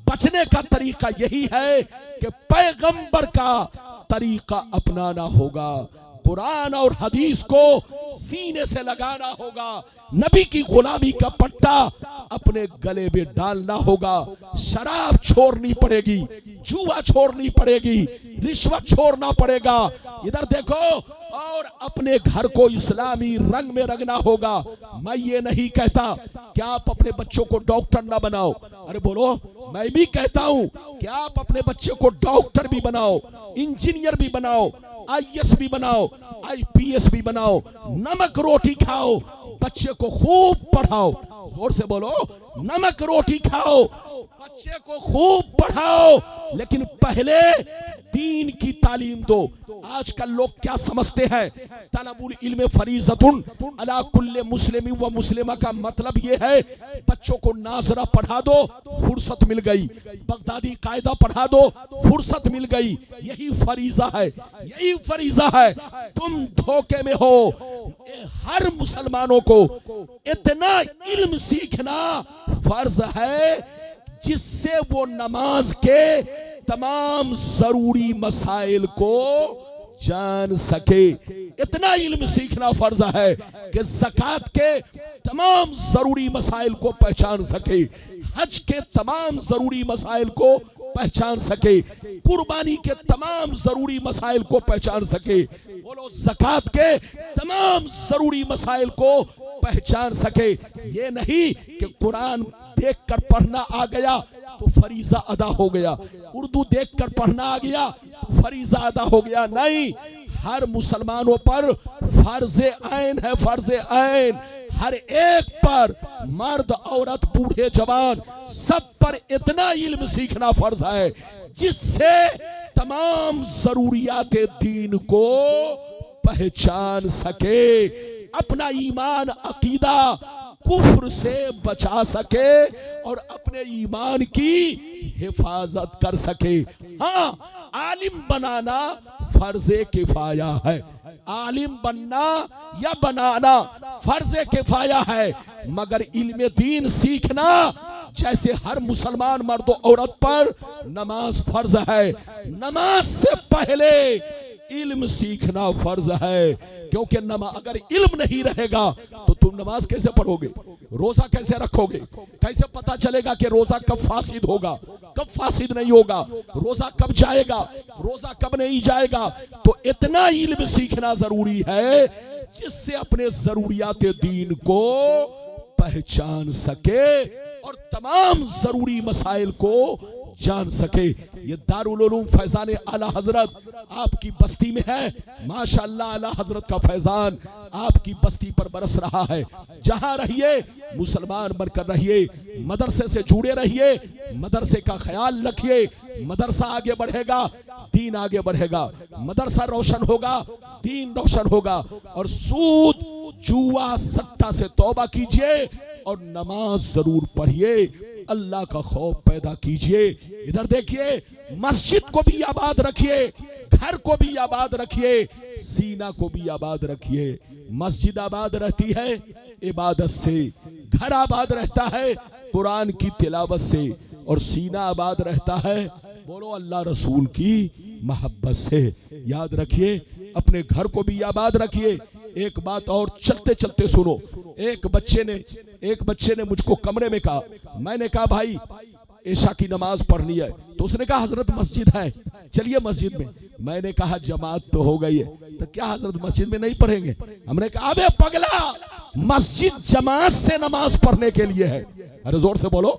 बचने का तरीका यही है कि पैगंबर का तरीका अपनाना होगा, कुरान और हदीस को सीने से लगाना होगा, नबी की गुलामी का पट्टा अपने गले में डालना होगा। शराब छोड़नी पड़ेगी, जुआ छोड़नी पड़ेगी, रिश्वत छोड़ना पड़ेगा। इधर देखो, और अपने घर को इस्लामी रंग में रंगना होगा। मैं ये नहीं कहता कि आप अपने बच्चों को डॉक्टर ना बनाओ, अरे बोलो, मैं भी कहता हूं कि आप अपने बच्चे को डॉक्टर भी बनाओ, इंजीनियर भी बनाओ, IAS भी बनाओ, IPS भी बनाओ, नमक रोटी खाओ, बच्चे को खूब पढ़ाओ। जोर से बोलो, नमक रोटी खाओ, बच्चे को खूब पढ़ाओ, लेकिन पहले दीन की तालीम दो। आजकल लोग क्या समझते हैं, तलबुल इल्म फरीज़तुन अला कुल्ले मुस्लिम व मुस्लिमा का मतलब ये है बच्चों को नाजरा पढ़ा दो, फुर्सत मिल गई, बगदादी कायदा पढ़ा दो, फुर्सत मिल गई। यही फरीजा है, यही फरीजा है। तुम धोखे में हो। हर मुसलमानों को इतना इल्म सीखना फर्ज है जिससे वो नमाज के तमाम जरूरी मसाइल को जान सके। इतना इल्म सीखना फर्ज है कि ज़कात के तमाम जरूरी मसाइल को पहचान सके, हज के तमाम जरूरी मसाइल को पहचान सके, कुर्बानी के तमाम जरूरी मसाइल को पहचान सके। बोलो, ज़कात के तमाम जरूरी मसाइल को पहचान सके। ये नहीं कि कुरान देखकर पढ़ना आ गया तो फरीजा अदा हो गया, उर्दू देखकर पढ़ना आ गया तो फरीजा अदा हो गया। नहीं, हर मुसलमानों पर फर्ज़े ऐन है, फर्ज़े ऐन हर एक पर, मर्द औरत बूढ़े जवान सब पर इतना इल्म सीखना फर्ज है जिससे तमाम जरूरियात दीन को पहचान सके, अपना ईमान अकीदा कुफ्र से बचा सके और अपने ईमान की हिफाजत कर सके। हाँ, आलिम बनाना फर्ज़े किफाया है, आलिम बनना या बनाना फर्ज़े किफाया है, मगर इल्म दीन सीखना जैसे हर मुसलमान मर्द औरत पर नमाज फर्ज है, नमाज से पहले इल्म सीखना फर्ज है। क्योंकि अगर इल्म नहीं रहेगा तो तुम नमाज कैसे पढ़ोगे, रोजा कैसे रखोगे, कैसे पता चलेगा कि रोजा कब फासिद होगा, कब फासिद नहीं होगा, रोजा कब जाएगा, रोजा कब नहीं जाएगा। तो इतना इल्म सीखना जरूरी है जिससे अपने जरूरियात दीन को पहचान सके और तमाम जरूरी मसाइल को जान सके। ये दारुल उलूम फैजान आला हजरत आपकी बस्ती में है, माशाअल्लाह आला हजरत का फैजान आपकी बस्ती पर बरस रहा है। जहां रहिए मुसलमान बनकर रहिए, मदरसे से जुड़े रहिए, मदरसे का ख्याल रखिए, मदरसा आगे बढ़ेगा, दीन आगे बढ़ेगा, मदरसा रोशन होगा, दीन रोशन होगा। और सूद जुआ सट्टा से तौबा कीजिए और नमाज जरूर पढ़िए, अल्लाह का खौफ पैदा कीजिए। इधर देखिए, मस्जिद को भी आबाद रखिए, घर को भी आबाद रखिए, सीना को भी आबाद रखिए। मस्जिद आबाद रहती है इबादत से, घर आबाद रहता है कुरान की तिलावत से, और सीना आबाद रहता है बोलो अल्लाह रसूल की मोहब्बत से। याद रखिए, अपने घर को भी आबाद रखिए। एक बात और चलते चलते सुनो, एक बच्चे ने मुझको कमरे में कहा, मैंने कहा भाई ईशा की नमाज पढ़नी है, तो उसने कहा हजरत मस्जिद है, चलिए मस्जिद में। मैंने कहा जमात तो हो गई है, तो क्या हजरत मस्जिद में नहीं पढ़ेंगे? हमने कहा अबे पगला, मस्जिद जमात से नमाज पढ़ने के लिए है। अरे जोर से बोलो,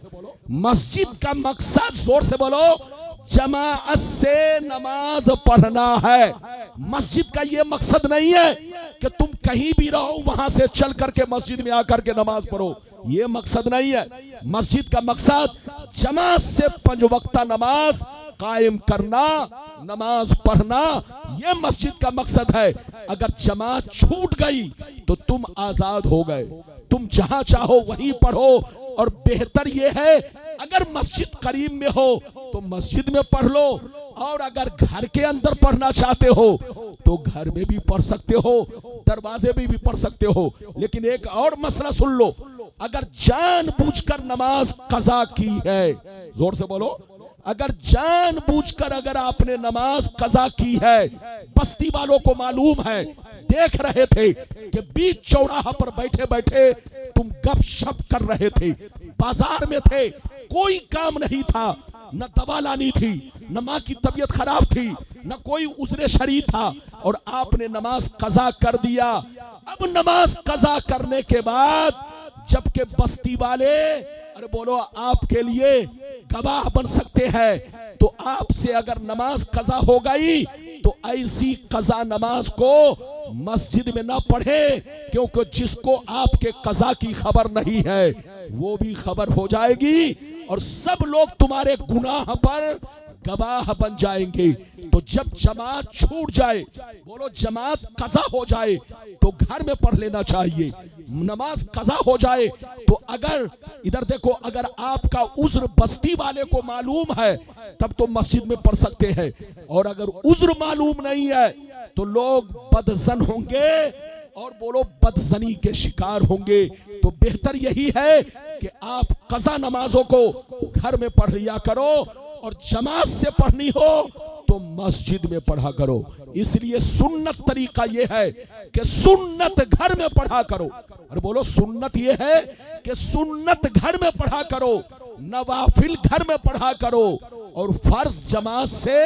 मस्जिद का मकसद, जोर से बोलो, जमात से नमाज पढ़ना है। मस्जिद का ये मकसद नहीं है कि तुम कहीं भी रहो वहां से चल करके मस्जिद में आकर के नमाज पढ़ो, ये मकसद नहीं है। मस्जिद का मकसद जमात से 5 वक्ता नमाज कायम करना, नमाज पढ़ना, ये मस्जिद का मकसद है। अगर जमात छूट गई तो तुम आजाद हो गए, तुम जहां चाहो वहीं पढ़ो। और बेहतर ये है अगर मस्जिद करीब में हो तो मस्जिद में पढ़ लो, और अगर घर के अंदर पढ़ना चाहते हो तो घर में भी पढ़ सकते हो, दरवाजे में भी पढ़ सकते हो। लेकिन एक और मसला सुन लो, अगर जानबूझकर नमाज कज़ा की है, जोर से बोलो, अगर जानबूझकर अगर आपने नमाज कज़ा की है, बस्ती वालों को मालूम है, देख रहे थे कि बीच चौराहा पर बैठे बैठे तुम गपशप कर रहे थे, बाजार में थे, कोई काम नहीं था, न दवा लानी थी, न माँ की तबीयत खराब थी, न कोई उज़्र शरी था, और आपने नमाज कज़ा कर दिया। अब नमाज कज़ा करने के बाद जबकि बस्ती वाले, अरे बोलो, आपके लिए गवाह बन सकते हैं, तो आपसे अगर नमाज कज़ा हो गई तो ऐसी कज़ा नमाज को मस्जिद में ना पढ़े, क्योंकि जिसको आपके कज़ा की खबर नहीं है वो भी खबर हो जाएगी और सब लोग तुम्हारे गुनाह पर गवाह बन जाएंगे। तो जब जमात छूट जाए, बोलो जमात कज़ा हो जाए, तो घर में पढ़ लेना चाहिए। नमाज कज़ा हो जाए तो अगर इधर देखो, अगर आपका उज़्र बस्ती वाले को मालूम है तब तो मस्जिद में पढ़ सकते हैं, और अगर उज़्र मालूम नहीं है तो लोग बदज़न होंगे और बोलो बदज़नी के शिकार होंगे। तो बेहतर यही है कि आप कज़ा नमाजों को घर में पढ़ लिया करो, और जमात से पढ़नी हो तो मस्जिद में पढ़ा करो। इसलिए सुन्नत तरीका यह है कि सुन्नत घर में पढ़ा करो। और बोलो, सुन्नत यह है कि सुन्नत घर में पढ़ा करो, नवाफिल घर में पढ़ा करो, और फर्ज जमात से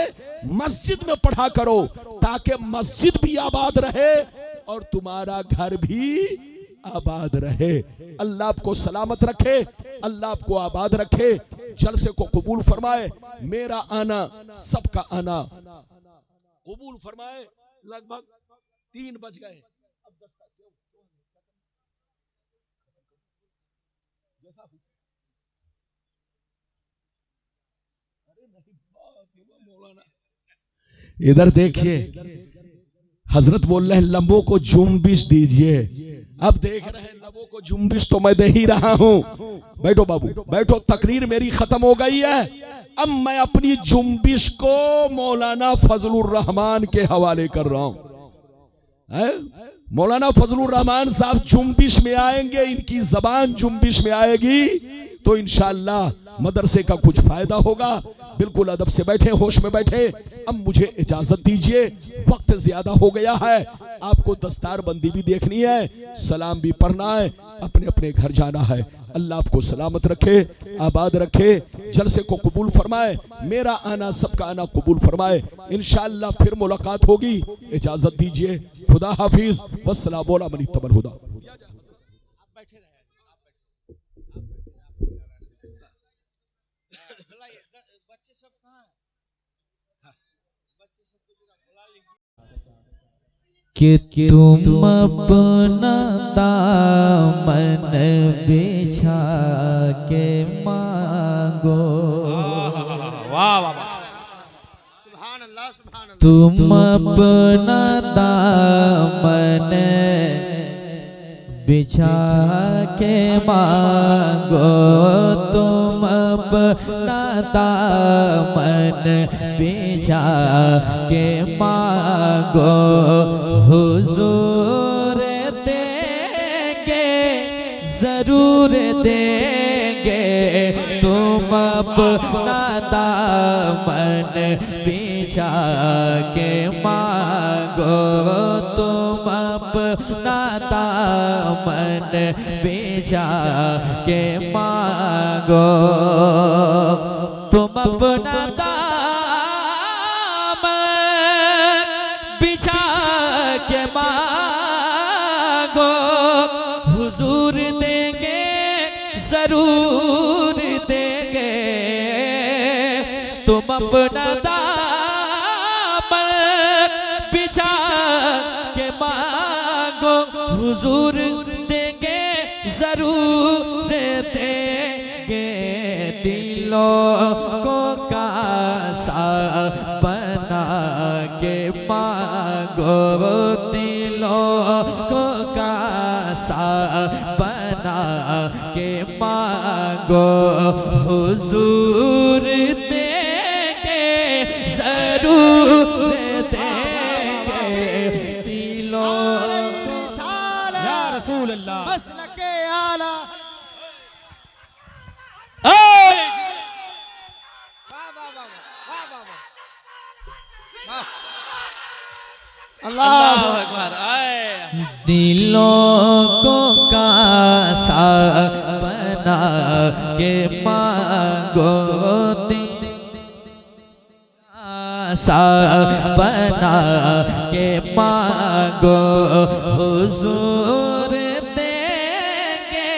मस्जिद में पढ़ा करो, ताकि मस्जिद भी आबाद रहे और तुम्हारा घर भी आबाद रहे। अल्लाह आपको सलामत रखे, अल्लाह आपको आबाद रखे, जलसे को कबूल फरमाए। मेरा आना सबका आना कबूल फरमाए। लगभग 3 बज गए, अब 10 तक जैसा मौलाना इधर देखिए, हजरत बोल रहे हैं लंबों को जुम्बिश दीजिए। अब देख रहे हैं लबों को जुम्बिश तो मैं दे ही रहा हूं। बैठो बाबू, बैठो, तकरीर मेरी खत्म हो गई है। अब मैं अपनी जुम्बिश को मौलाना फजलुर रहमान के हवाले कर रहा हूं। मौलाना फजलुर रहमान साहब जुम्बिश में आएंगे, इनकी जबान जुम्बिश में आएगी तो इंशाअल्लाह मदरसे का कुछ फायदा होगा। बिल्कुल अदब से बैठे, होश में बैठे। अब मुझे इजाजत दीजिए, वक्त ज्यादा हो गया है, आपको दस्तार बंदी भी देखनी है, सलाम भी पढ़ना है, अपने अपने घर जाना है। अल्लाह आपको सलामत रखे, आबाद रखे, जलसे को कबूल फरमाए, मेरा आना सबका आना कबूल फरमाए। इंशाअल्लाह फिर मुलाकात होगी। इजाजत दीजिए, खुदा हाफिज, वस्सलाम अली तबल हुदा। कि तुम अपना दामन बिछा के मांगो, वाह वाह वाह, सुभान अल्लाह सुभान अल्लाह। तुम अपना दामन बिछा के मांगो, तुम अपना दामन बिछा के मांगो, हुजूर देंगे जरूर देंगे, तुम अपना दामन बिछा के मांगो, तुम अपना दामन बिछा के मांगो, तुम अपना के मांगो, हुजूर देंगे जरूर देंगे, तुम अपना दामन बिछा के मांगो, हुजूर देंगे जरूर देंगे, दिलों को कासा बना के मांगो, दिलों को कासा बना के मांगो, हुजूर देंगे जरूर देंगे, दिलों या रसूल अल्लाह मसलके आला। अल्लाह अकबर। दिलों को कासा बना के मांगो, कासा बना के मांगो, हुजूर देंगे।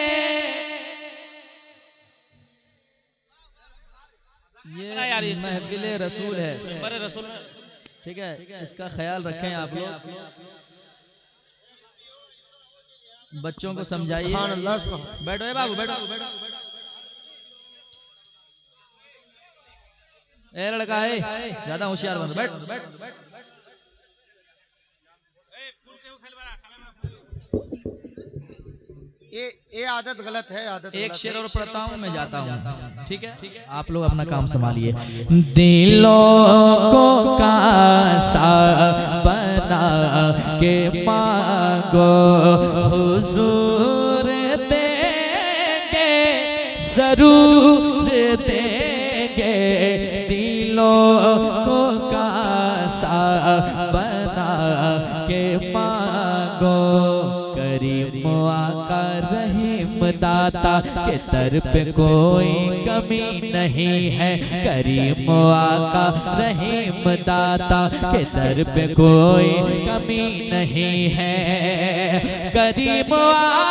ये महफिल रसूल है, रसूल, ठीक है, इसका ख्याल रखें आप लोग, बच्चों को समझाइए। बैठो बाबू, बैठो बैठो, ए लड़का है, ज्यादा होशियार बनो, बैठ बैठ। ये आदत गलत है, आदत एक शेर और पढ़ता हूँ, मैं जाता हूँ, ठीक है, आप लोग अपना काम संभालिए। दिलों को कासा बना के मांगो, हुजूर देंगे जरूर देंगे, दिलों को के मांगो। करीम आका रहीम दाता के दर पे कोई कमी नहीं है। करीम आका रहीम दाता के दर पे कोई कमी नहीं है। करीम आका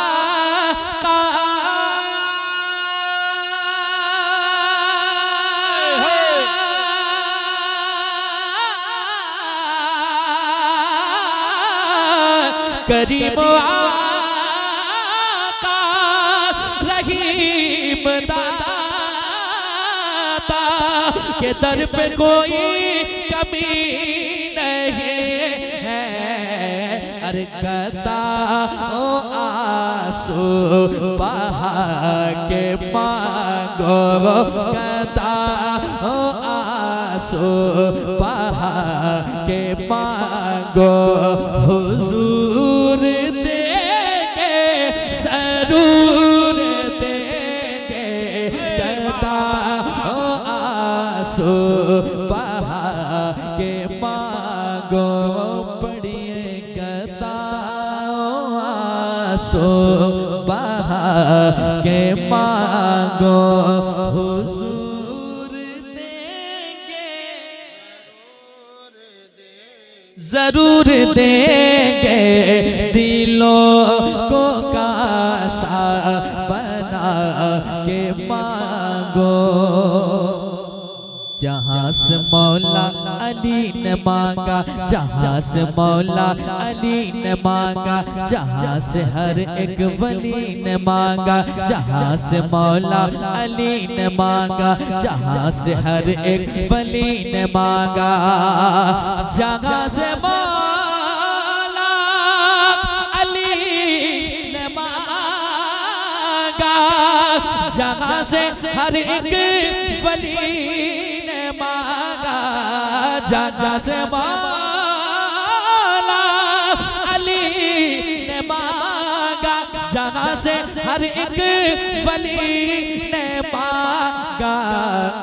करीम आका रहीम दाता के दर पे कोई कमी नहीं है। अरे कदा ओ आंसू बहा के मांगो। कदा ओ आंसू बहा के मांगो। हुजूर देंगे जरूर देंगे। कदा ओ आंसू बहा के मांगो। पढ़िए कदा ओ आंसू बहा के मांगो। हुजूर देंगे जरूर देंगे। दिलों को कासा बना के मांगो। जहाँ से मौला अली ने मांगा, जहाँ से मौला अली ने मांगा, जहाँ से हर एक वली ने मांगा, जहाँ से मौला अली ने मांगा, जहाँ से हर एक वली ने मांगा, जहाँ से मौला अली ने मांगा, जहाँ से हर एक वली मांगा, जहाँ से मौला अली ने मांगा, जहाँ से हर एक वली ने मांगा।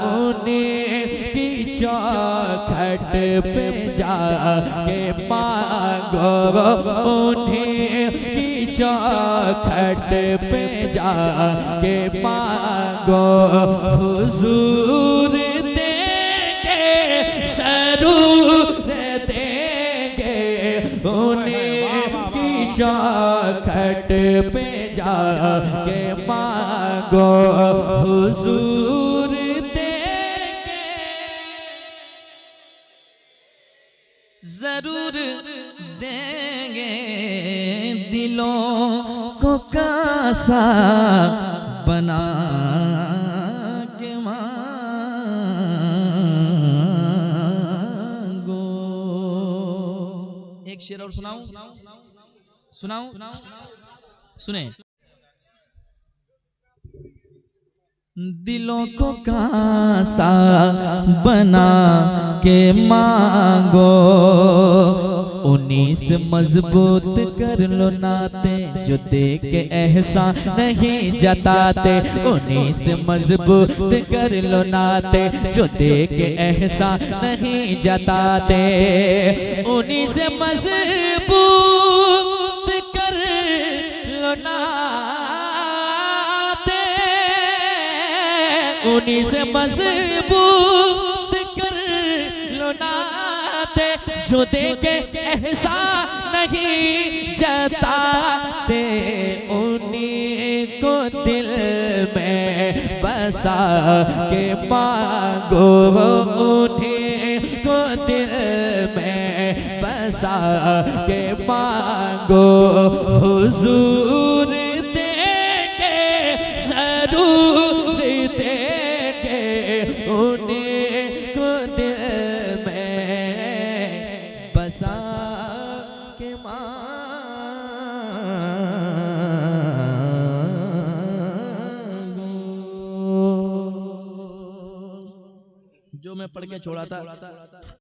उन्हीं की चौखट पे जाके मांगो। उन्हीं की चौखट पे जाके मांगो। हुजूर जरूर देंगे। उन्हीं की चौखट पे जाके मांगो। हुजूर देंगे जरूर देंगे। दिलों को कासा बना के एक शेर और सुनाऊं? सुने। दिलों को कासा बना के मांगो। उन्हीं से मजबूत कर लो नाते जो दे के एहसान नहीं जताते। उन्हीं से मजबूत कर लो नाते जो दे के एहसान नहीं जताते। उन्हीं से मजबूत कर लो नाते। उन्हीं से मजबूत कर लो नाते जो दे के एहसान नहीं जताते। उन्हीं को दिल में बसा के मांगो। उन्हीं को दिल में बसा के मांगो। हुजूर देंगे जरूर देंगे। उन्हीं को दिल में बसा के मांगो। जो मैं पढ़ के छोड़ा था